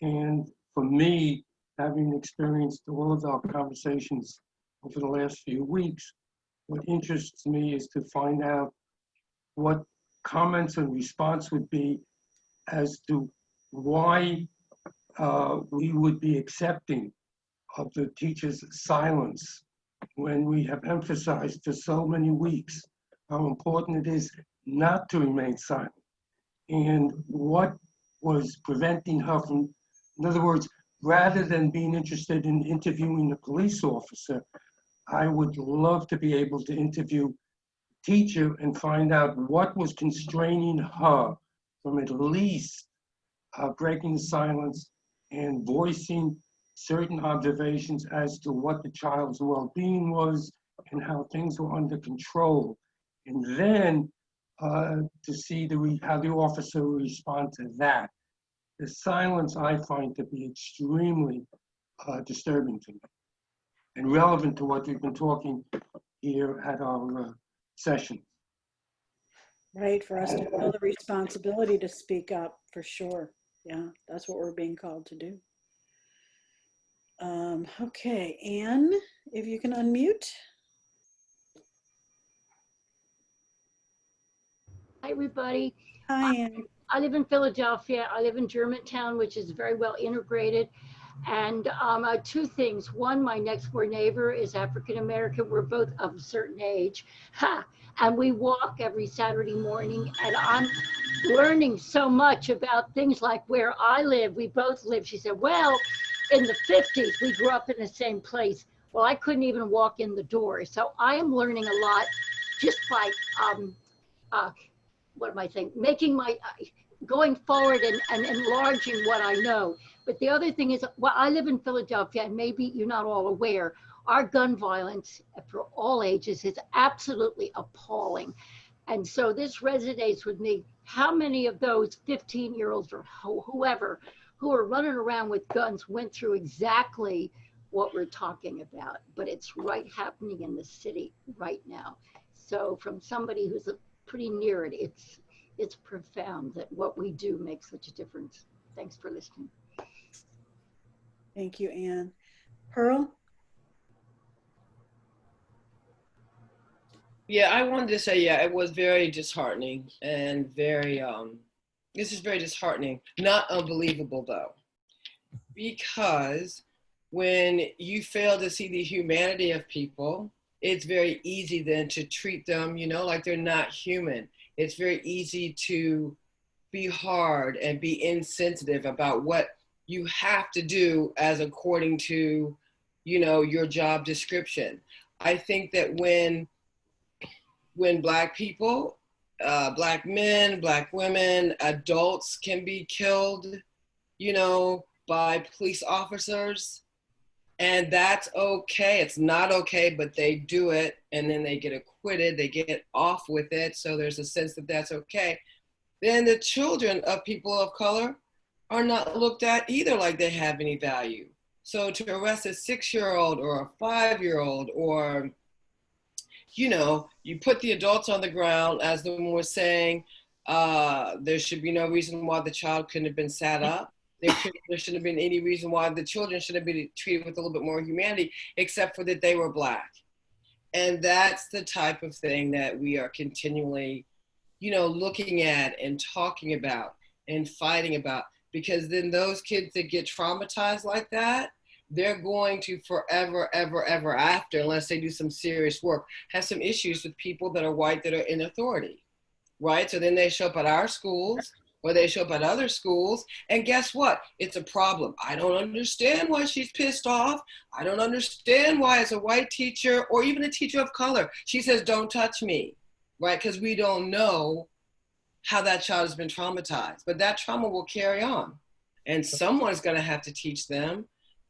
And for me, having experienced all of our conversations over the last few weeks, what interests me is to find out what comments and response would be as to why we would be accepting of the teacher's silence when we have emphasized for so many weeks how important it is not to remain silent, and what was preventing her from, in other words, rather than being interested in interviewing the police officer, I would love to be able to interview the teacher and find out what was constraining her from at least breaking the silence and voicing certain observations as to what the child's well-being was and how things were under control. And then to see how the officer would respond to that. The silence I find to be extremely disturbing to me. and relevant to what we've been talking here at our session. Right, for us to feel the responsibility to speak up, for sure. Yeah, that's what we're being called to do. Okay, Anne, if you can unmute. Hi, everybody. Hi, Anne. I live in Philadelphia. I live in Germantown, which is very well integrated. And two things. One, my next door neighbor is African American. We're both of a certain age. Ha! And we walk every Saturday morning. And I'm learning so much about things like where I live. We both live. She said, well, in the 50s, we grew up in the same place. Well, I couldn't even walk in the door. So I am learning a lot just by what am I saying? Making my, going forward and enlarging what I know. But the other thing is, well, I live in Philadelphia, and maybe you're not all aware, our gun violence for all ages is absolutely appalling. And so this resonates with me. How many of those 15-year-olds or whoever who are running around with guns went through exactly what we're talking about? But it's right happening in the city right now. So from somebody who's pretty near it, it's profound that what we do makes such a difference. Thanks for listening. Thank you, Anne. Pearl? Yeah, I wanted to say, yeah, it was very disheartening and very, this is very disheartening. Not unbelievable though, because when you fail to see the humanity of people, it's very easy then to treat them, you know, like they're not human. It's very easy to be hard and be insensitive about what you have to do as according to, you know, your job description. I think that when Black people, Black men, Black women, adults can be killed, you know, by police officers, and that's okay. It's not okay, but they do it, and then they get acquitted, they get off with it, so there's a sense that that's okay. Then the children of people of color are not looked at either like they have any value. So to arrest a 6-year-old or a 5-year-old, or, you know, you put the adults on the ground, as the woman was saying, there should be no reason why the child couldn't have been sat up. There shouldn't have been any reason why the children should have been treated with a little bit more humanity, except for that they were Black. And that's the type of thing that we are continually, you know, looking at and talking about and fighting about, because then those kids that get traumatized like that, they're going to forever, ever, ever after, unless they do some serious work, have some issues with people that are white that are in authority, right? So then they show up at our schools, or they show up at other schools, and guess what? It's a problem. I don't understand why she's pissed off. I don't understand why, as a white teacher, or even a teacher of color, she says, don't touch me, right? Because we don't know how that child has been traumatized. But that trauma will carry on, and someone's gonna have to teach them,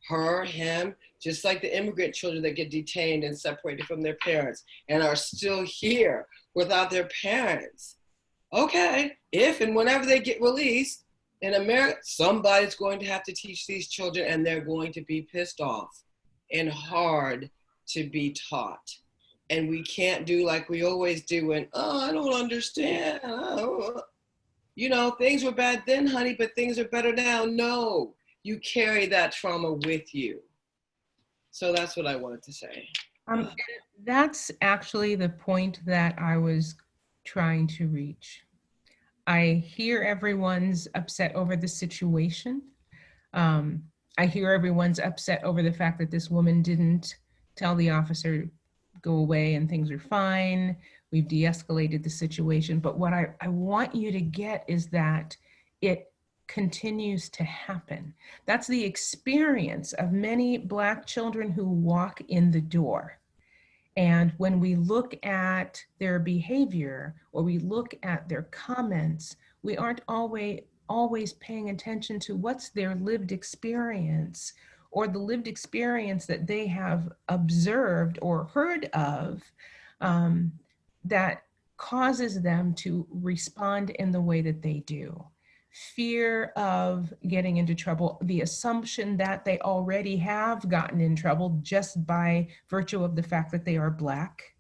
her, him, just like the immigrant children that get detained and separated from their parents and are still here without their parents. Okay, if and whenever they get released in America, somebody's going to have to teach these children, and they're going to be pissed off and hard to be taught. And we can't do like we always do and, oh, I don't understand. Oh. You know, things were bad then, honey, but things are better now. No, you carry that trauma with you. So that's what I wanted to say. That's actually the point that I was trying to reach. I hear everyone's upset over the situation. I hear everyone's upset over the fact that this woman didn't tell the officer, go away and things are fine. We've de-escalated the situation. But what I want you to get is that it continues to happen. That's the experience of many Black children who walk in the door. And when we look at their behavior, or we look at their comments, we aren't always paying attention to what's their lived experience, or the lived experience that they have observed or heard of, that causes them to respond in the way that they do. fear of getting into trouble, the assumption that they already have gotten in trouble just by virtue of the fact that they are Black,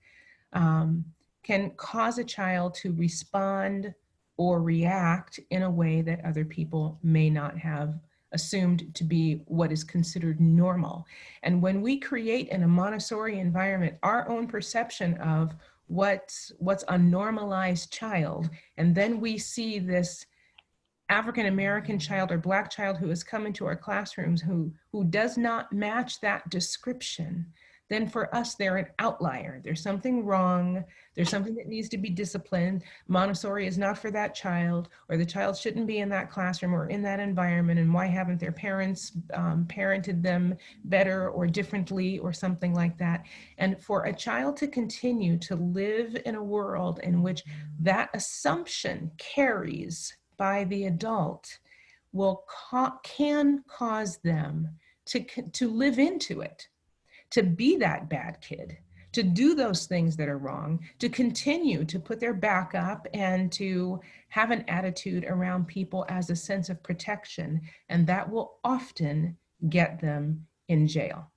can cause a child to respond or react in a way that other people may not have assumed to be what is considered normal. And when we create in a Montessori environment our own perception of what's a normalized child, and then we see this African American child or Black child who has come into our classrooms who does not match that description, then for us, they're an outlier. There's something wrong. There's something that needs to be disciplined. Montessori is not for that child, or the child shouldn't be in that classroom or in that environment, and why haven't their parents parented them better or differently or something like that. And for a child to continue to live in a world in which that assumption carries by the adult can cause them to live into it, to be that bad kid, to do those things that are wrong, to continue to put their back up and to have an attitude around people as a sense of protection. And that will often get them in jail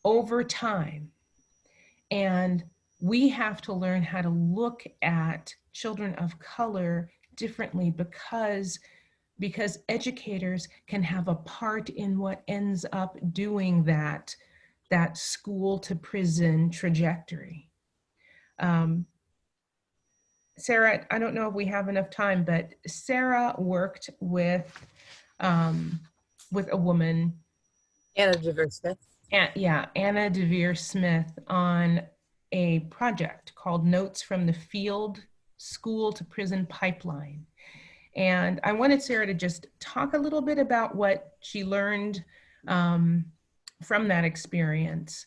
over time. And we have to learn how to look at children of color differently because educators can have a part in what ends up doing that school to prison trajectory. Sarah, I don't know if we have enough time, but Sarah worked with a woman, Anna DeVere Smith. Anna DeVere Smith, on a project called Notes from the Field School to Prison Pipeline. And I wanted Sarah to just talk a little bit about what she learned from that experience,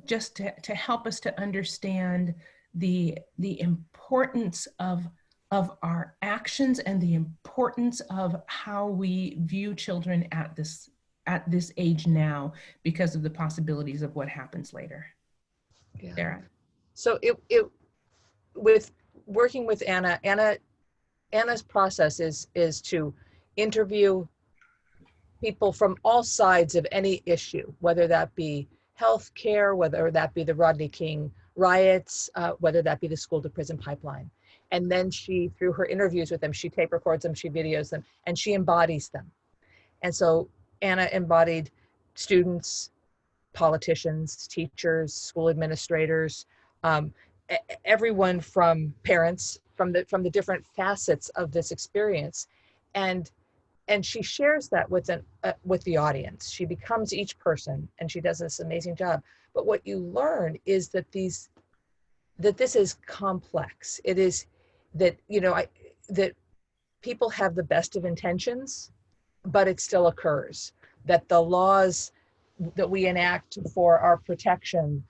just to help us to understand the importance of our actions and the importance of how we view children at this age now, because of the possibilities of what happens later. Yeah. Sarah. So it with working with Anna's process is to interview people from all sides of any issue, whether that be healthcare, whether that be the Rodney King riots, whether that be the school to prison pipeline. And then she, through her interviews with them, she tape records them, she videos them, and she embodies them. And so Anna embodied students, politicians, teachers, school administrators, everyone from parents, from the different facets of this experience. And she shares that with the audience. She becomes each person, and she does this amazing job. But what you learn is that this is complex. It is that, that people have the best of intentions, but it still occurs. That the laws that we enact for our protection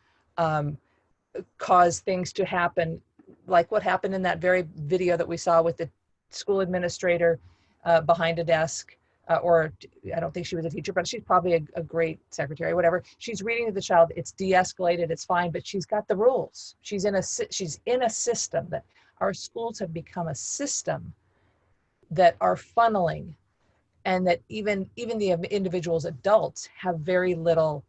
cause things to happen, like what happened in that very video that we saw with the school administrator behind a desk, or I don't think she was a teacher, but she's probably a great secretary, whatever. She's reading to the child, it's de-escalated, it's fine, but she's got the rules. She's in a system. That our schools have become a system that are funneling, and that even the individuals, adults, have very little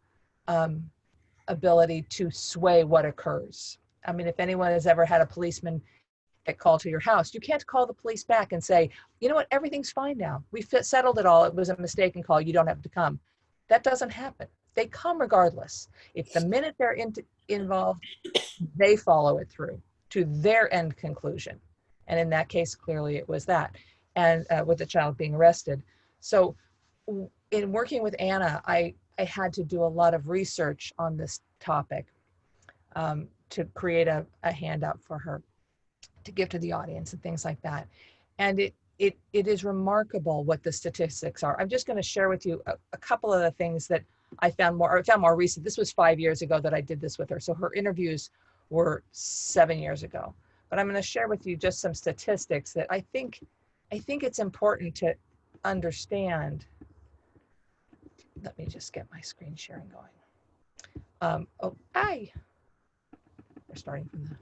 ability to sway what occurs. I mean, if anyone has ever had a policeman get called to your house, you can't call the police back and say, you know what, everything's fine now. We've settled it all. It was a mistaken call. You don't have to come. That doesn't happen. They come regardless. If the minute they're involved, they follow it through to their end conclusion. And in that case, clearly it was that, and with the child being arrested. So in working with Anna, I had to do a lot of research on this topic to create a handout for her to give to the audience and things like that. And it is remarkable what the statistics are. I'm just going to share with you a couple of the things that I found more recent. This was 5 years ago that I did this with her. So her interviews were 7 years ago. But I'm going to share with you just some statistics that I think it's important to understand. Let me just get my screen sharing going. We're starting from the.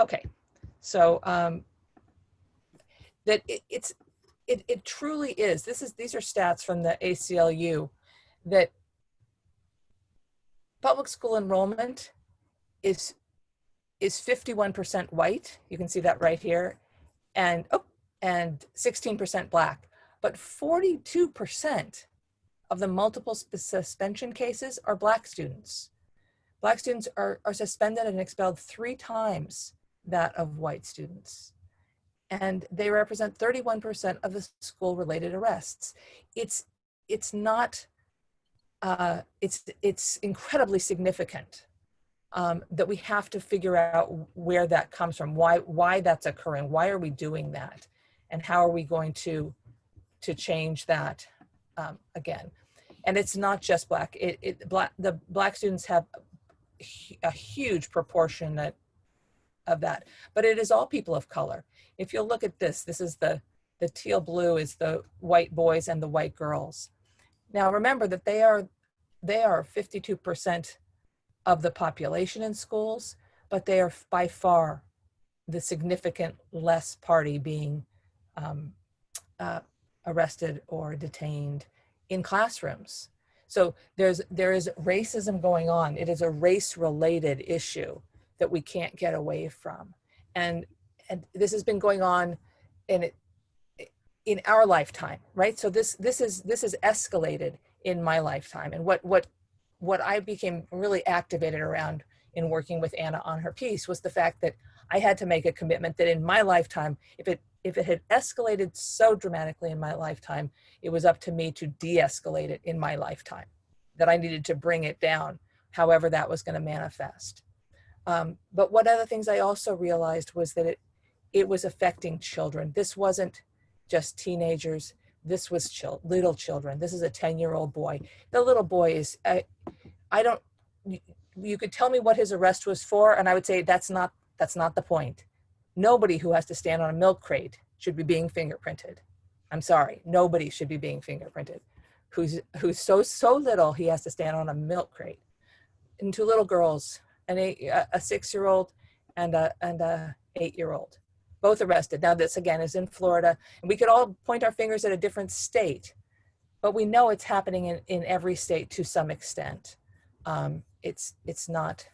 Okay, so that it truly is. These are stats from the ACLU that public school enrollment is 51% white. You can see that right here, and 16% black. But 42% of the multiple suspension cases are black students. Black students are suspended and expelled 3 times that of white students. And they represent 31% of the school-related arrests. It's not, it's incredibly significant that we have to figure out where that comes from, why that's occurring, why are we doing that, and how are we going to change that again. And it's not just black. The black students have a huge proportion of that, but it is all people of color. If you'll look at this is the teal blue is the white boys and the white girls. Now remember that they are 52% of the population in schools, but they are by far the significant less party being arrested or detained in classrooms. So there is racism going on. It is a race-related issue that we can't get away from, and this has been going on in our lifetime, right? So this is escalated in my lifetime, and what I became really activated around in working with Anna on her piece was the fact that I had to make a commitment that in my lifetime, if it had escalated so dramatically in my lifetime, it was up to me to de-escalate it in my lifetime, that I needed to bring it down, however that was going to manifest. But one of the things I also realized was that it was affecting children. This wasn't just teenagers. This was little children. This is a 10-year-old boy. The little boy is, you could tell me what his arrest was for, and I would say that's not the point. Nobody who has to stand on a milk crate should be being fingerprinted. I'm sorry, nobody should be being fingerprinted. Who's so little he has to stand on a milk crate. And 2 little girls, a 6-year-old and a 8-year-old, both arrested. Now this again is in Florida, and we could all point our fingers at a different state, but we know it's happening in every state to some extent. It's not,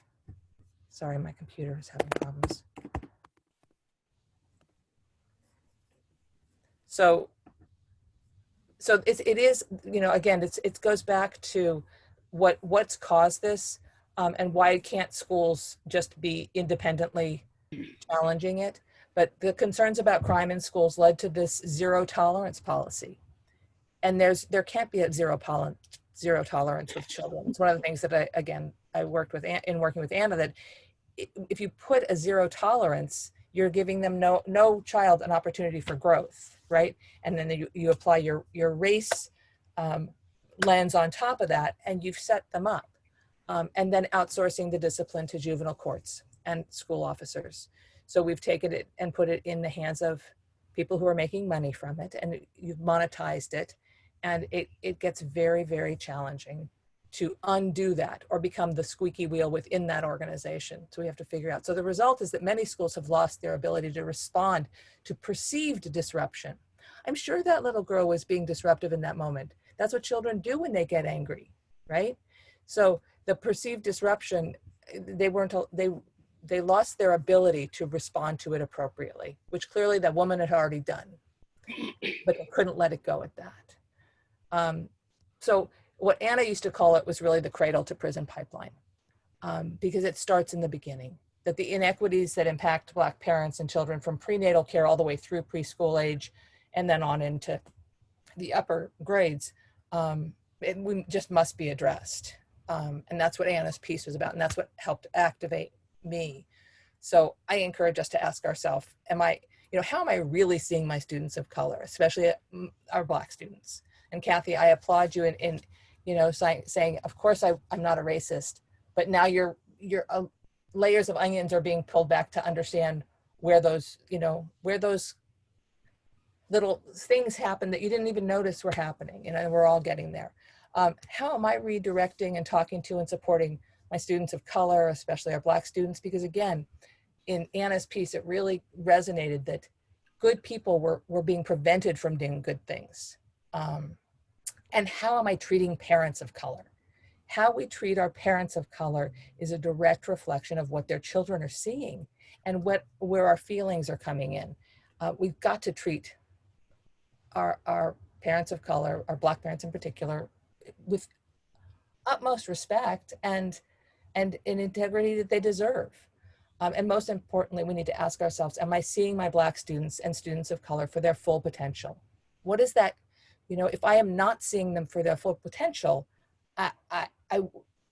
sorry, my computer is having problems. So it is, again, it goes back to what's caused this, and why can't schools just be independently challenging it. But the concerns about crime in schools led to this zero tolerance policy. And there can't be a zero tolerance with children. It's one of the things that I worked with in working with Anna, that if you put a zero tolerance, you're giving them no child an opportunity for growth, right? And then you apply your race lens on top of that, and you've set them up. And then outsourcing the discipline to juvenile courts and school officers. So we've taken it and put it in the hands of people who are making money from it, and you've monetized it, and it gets very, very challenging to undo that or become the squeaky wheel within that organization. So we have to figure out. So the result is that many schools have lost their ability to respond to perceived disruption. I'm sure that little girl was being disruptive in that moment. That's what children do when they get angry, right? So the perceived disruption, they lost their ability to respond to it appropriately, which clearly that woman had already done, but they couldn't let it go at that. So what Anna used to call it was really the cradle to prison pipeline, because it starts in the beginning, that the inequities that impact Black parents and children from prenatal care all the way through preschool age and then on into the upper grades, we just must be addressed. And that's what Anna's piece was about, and that's what helped activate me. So I encourage us to ask ourselves, how am I really seeing my students of color, especially our Black students? And Kathy, I applaud you in saying, of course I'm not a racist, but now your layers of onions are being pulled back to understand where those little things happen that you didn't even notice were happening, and we're all getting there. How am I redirecting and talking to and supporting my students of color, especially our Black students? Because again, in Anna's piece, it really resonated that good people were being prevented from doing good things. And how am I treating parents of color? How we treat our parents of color is a direct reflection of what their children are seeing and where our feelings are coming in. We've got to treat our parents of color, our Black parents in particular, with utmost respect and an integrity that they deserve. And most importantly, we need to ask ourselves, am I seeing my Black students and students of color for their full potential? What is that? You know, if I am not seeing them for their full potential,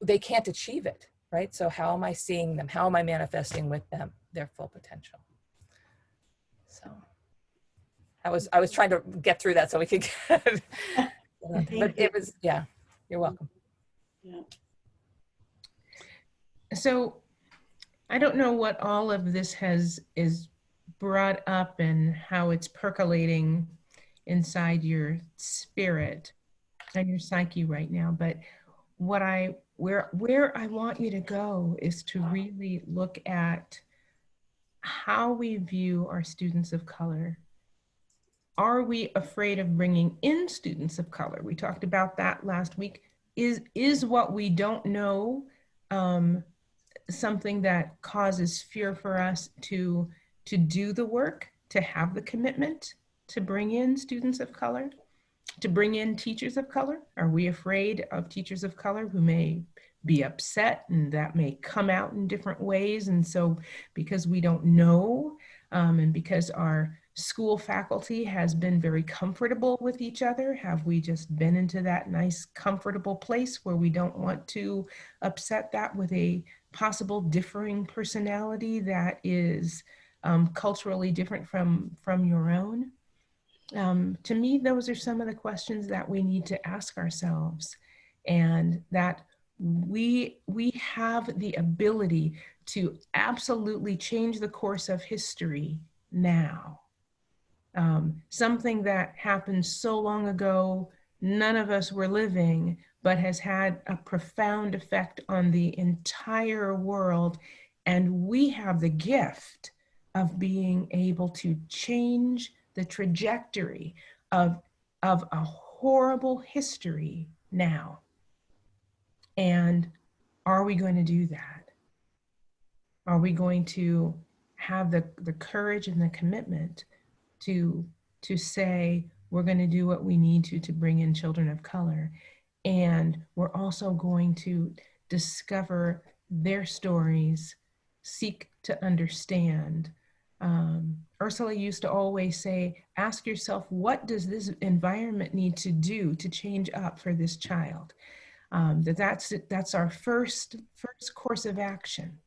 they can't achieve it, right? So how am I seeing them? How am I manifesting with them their full potential? So I was trying to get through that so we could get, but it was, yeah, you're welcome. Yeah. So I don't know what all of this is brought up and how it's percolating inside your spirit and your psyche right now, but where I want you to go is to really look at how we view our students of color. Are we afraid of bringing in students of color? We talked about that last week. Is what we don't know something that causes fear for us to do the work, to have the commitment to bring in students of color, to bring in teachers of color? Are we afraid of teachers of color who may be upset and that may come out in different ways? And so because we don't know, and because our school faculty has been very comfortable with each other, have we just been into that nice, comfortable place where we don't want to upset that with a possible differing personality that is culturally different from your own? To me, those are some of the questions that we need to ask ourselves, and that we have the ability to absolutely change the course of history now. Something that happened so long ago, none of us were living, but has had a profound effect on the entire world. And we have the gift of being able to change the trajectory of a horrible history now. And are we going to do that? Are we going to have the courage and the commitment to say we're going to do what we need to bring in children of color, and we're also going to discover their stories, seek to understand. Ursula used to always say, ask yourself, what does this environment need to do to change up for this child? That's our first course of action.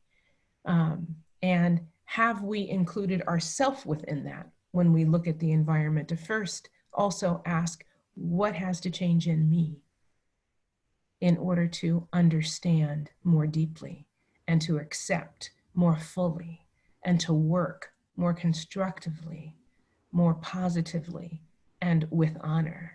And have we included ourselves within that when we look at the environment, to first also ask, what has to change in me in order to understand more deeply and to accept more fully and to work more constructively, more positively, and with honor?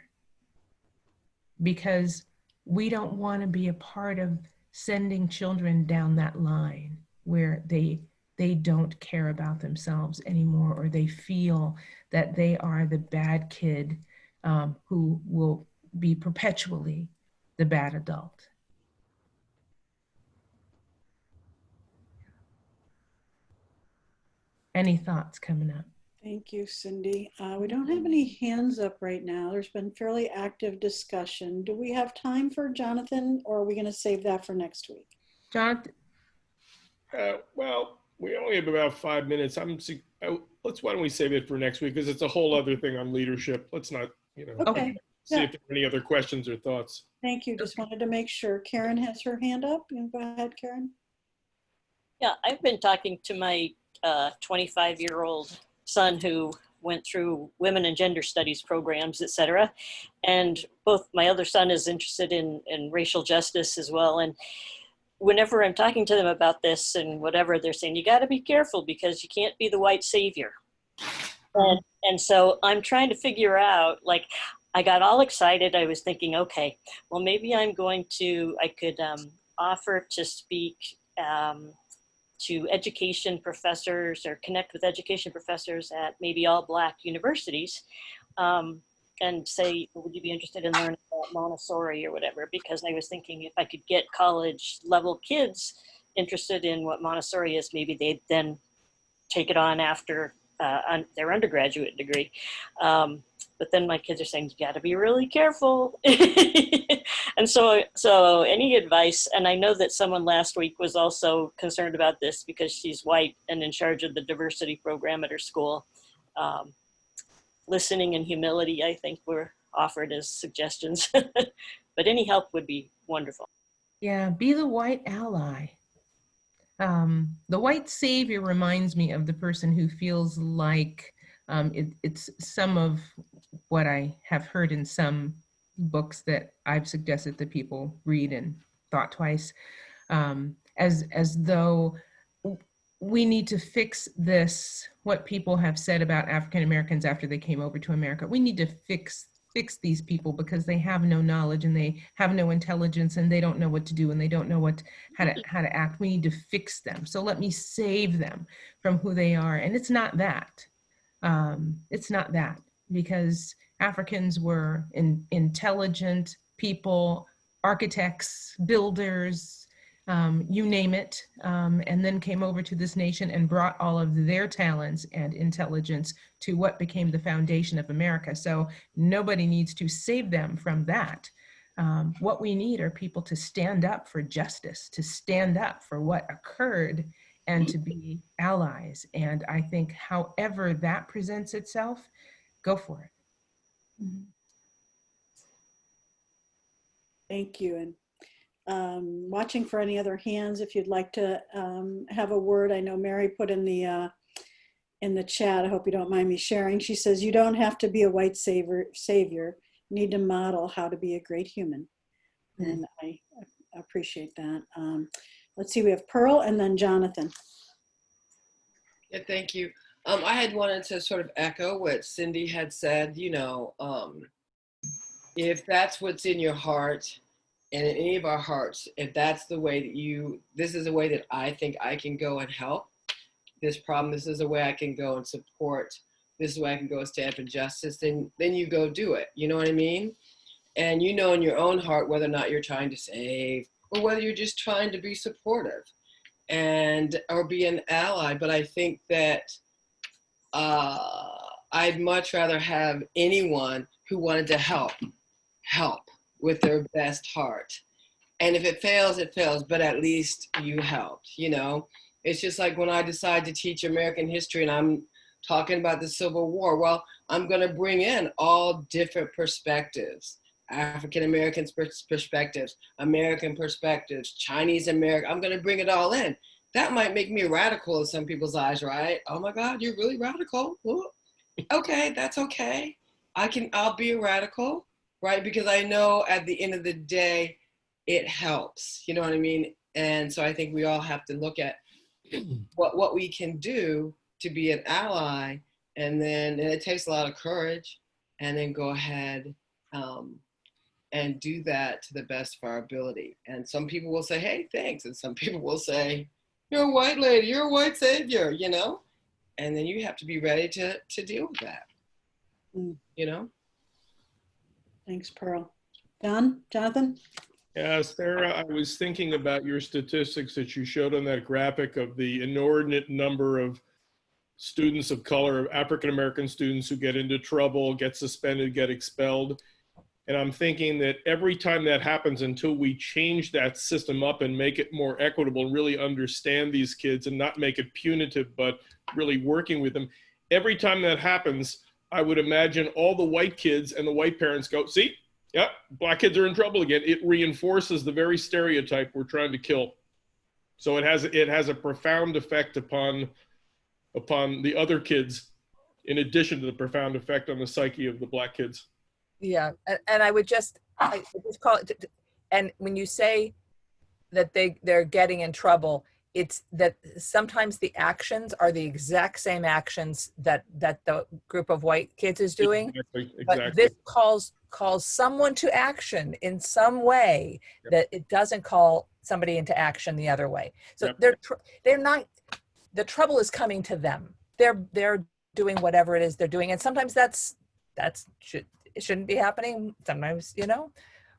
Because we don't want to be a part of sending children down that line where they don't care about themselves anymore, or they feel that they are the bad kid who will be perpetually the bad adult. Any thoughts coming up? Thank you, Cindy. We don't have any hands up right now. There's been fairly active discussion. Do we have time for Jonathan, or are we going to save that for next week? Jonathan? Well, we only have about 5 minutes. Why don't we save it for next week, because it's a whole other thing on leadership. Let's not, Okay. see if there are any other questions or thoughts. Thank you. Just wanted to make sure. Karen has her hand up. Go ahead, Karen. Yeah, I've been talking to my 25-year-old son who went through women and gender studies programs, et cetera. And both my other son is interested in racial justice as well. And whenever I'm talking to them about this and whatever, they're saying, you got to be careful because you can't be the white savior. And so I'm trying to figure out, like, I got all excited. I was thinking, okay, well, maybe I could offer to speak to education professors or connect with education professors at maybe all Black universities and say, would you be interested in learning about Montessori or whatever? Because I was thinking if I could get college level kids interested in what Montessori is, maybe they'd then take it on after their undergraduate degree. But then my kids are saying, you gotta be really careful. And so any advice, and I know that someone last week was also concerned about this because she's white and in charge of the diversity program at her school. Listening and humility, I think, were offered as suggestions. But any help would be wonderful. Yeah, be the white ally. The white savior reminds me of the person who feels like it's some of what I have heard in some books that I've suggested that people read and thought twice, as though we need to fix this, what people have said about African Americans after they came over to America. We need to fix these people because they have no knowledge and they have no intelligence and they don't know what to do and they don't know how to act. We need to fix them. So let me save them from who they are. And it's not that. It's not that, because Africans were intelligent people, architects, builders, you name it, and then came over to this nation and brought all of their talents and intelligence to what became the foundation of America. So nobody needs to save them from that. What we need are people to stand up for justice, to stand up for what occurred, and to be allies. And I think however that presents itself, go for it. Thank you. And watching for any other hands, if you'd like to have a word. I know Mary put in the chat, I hope you don't mind me sharing. She says, you don't have to be a white savior. You need to model how to be a great human. And I appreciate that. Let's see, we have Pearl and then Jonathan. Yeah, thank you. I had wanted to sort of echo what Cindy had said, if that's what's in your heart and in any of our hearts, if that's the way that this is a way that I think I can go and help this problem, this is a way I can go and support, this is a way I can go and stand for justice, then you go do it. You know what I mean? And you know in your own heart whether or not you're trying to save or whether you're just trying to be supportive or be an ally. But I think that I'd much rather have anyone who wanted to help with their best heart. And if it fails, it fails, but at least you helped, It's just like when I decide to teach American history and I'm talking about the Civil War, well, I'm going to bring in all different perspectives. African Americans' perspectives, American perspectives, Chinese American. I'm going to bring it all in. That might make me radical in some people's eyes, right? Oh my God, you're really radical. Ooh. Okay, that's okay. I'll be a radical, right? Because I know at the end of the day, it helps. You know what I mean? And so I think we all have to look at what we can do to be an ally, and it takes a lot of courage, and then go ahead and do that to the best of our ability. And some people will say, hey, thanks. And some people will say, you're a white lady, you're a white savior, And then you have to be ready to deal with that, Thanks, Pearl. Jonathan? Yeah, Sarah, I was thinking about your statistics that you showed on that graphic of the inordinate number of students of color, African-American students who get into trouble, get suspended, get expelled. And I'm thinking that every time that happens, until we change that system up and make it more equitable and really understand these kids and not make it punitive, but really working with them, every time that happens, I would imagine all the white kids and the white parents go, see, yeah, black kids are in trouble again. It reinforces the very stereotype we're trying to kill. So it has a profound effect upon the other kids, in addition to the profound effect on the psyche of the black kids. Yeah, and I just call it, and when you say that they're getting in trouble, it's that sometimes the actions are the exact same actions that the group of white kids is doing. Exactly. But this calls someone to action in some way that it doesn't call somebody into action the other way. So Yep. they're not, the trouble is coming to them. They're doing whatever it is they're doing. And sometimes it shouldn't be happening. Sometimes,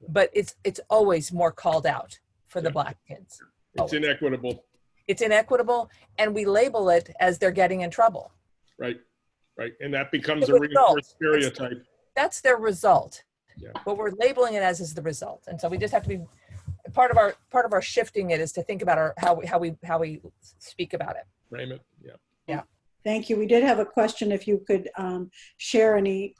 but it's always more called out for the Black kids. It's inequitable. It's inequitable, and we label it as they're getting in trouble. Right. And that becomes a reinforced stereotype. That's their result. Yeah. What we're labeling it as is the result. And so we just have to be, part of our shifting it is to think about how we speak about it. Frame it. Yeah. Yeah. Thank you. We did have a question if you could share any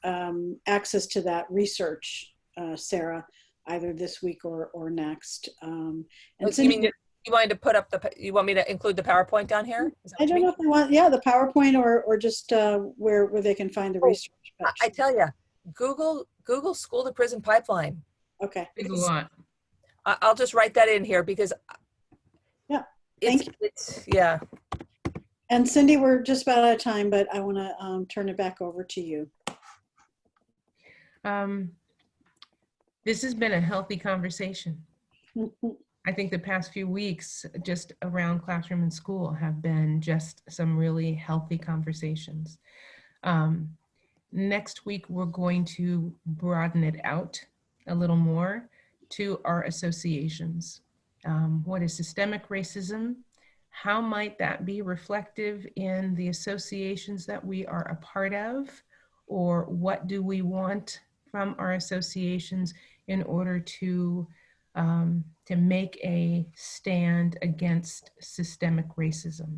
access to that research, Sarah, either this week or next. And you wanted to put up you want me to include the PowerPoint down here? I don't know if they want, the PowerPoint or just where they can find the research. I tell you, Google school to prison pipeline. Okay. There's a lot. I'll just write that in here because thank you. Yeah. And Cindy, we're just about out of time, but I want to turn it back over to you. This has been a healthy conversation. I think the past few weeks just around classroom and school have been just some really healthy conversations. Next week, we're going to broaden it out a little more to our associations. What is systemic racism? How might that be reflective in the associations that we are a part of? Or what do we want from our associations in order to make a stand against systemic racism?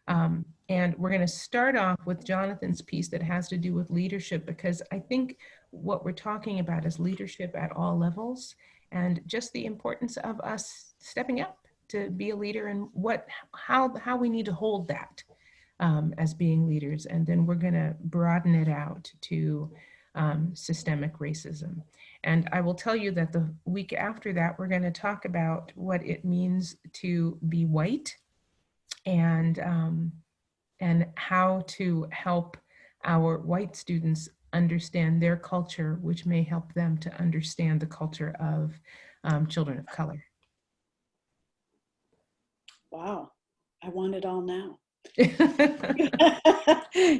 And we're going to start off with Jonathan's piece that has to do with leadership, because I think what we're talking about is leadership at all levels and just the importance of us stepping up to be a leader and how we need to hold that as being leaders. And then we're going to broaden it out to systemic racism. And I will tell you that the week after that, we're going to talk about what it means to be white and how to help our white students understand their culture, which may help them to understand the culture of children of color. Wow, I want it all now.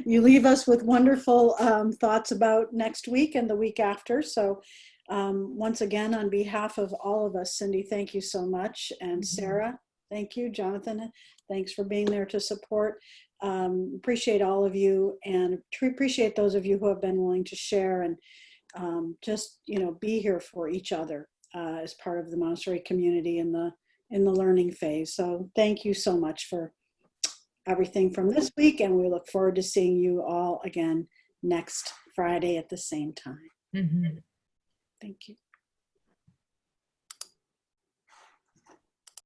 You leave us with wonderful thoughts about next week and the week after. So once again, on behalf of all of us, Cindy, thank you so much. And Sarah, thank you. Jonathan, thanks for being there to support. Appreciate all of you and appreciate those of you who have been willing to share and just, be here for each other as part of the Montessori community in the learning phase. So thank you so much for everything from this week, and we look forward to seeing you all again next Friday at the same time. Mm-hmm. Thank you.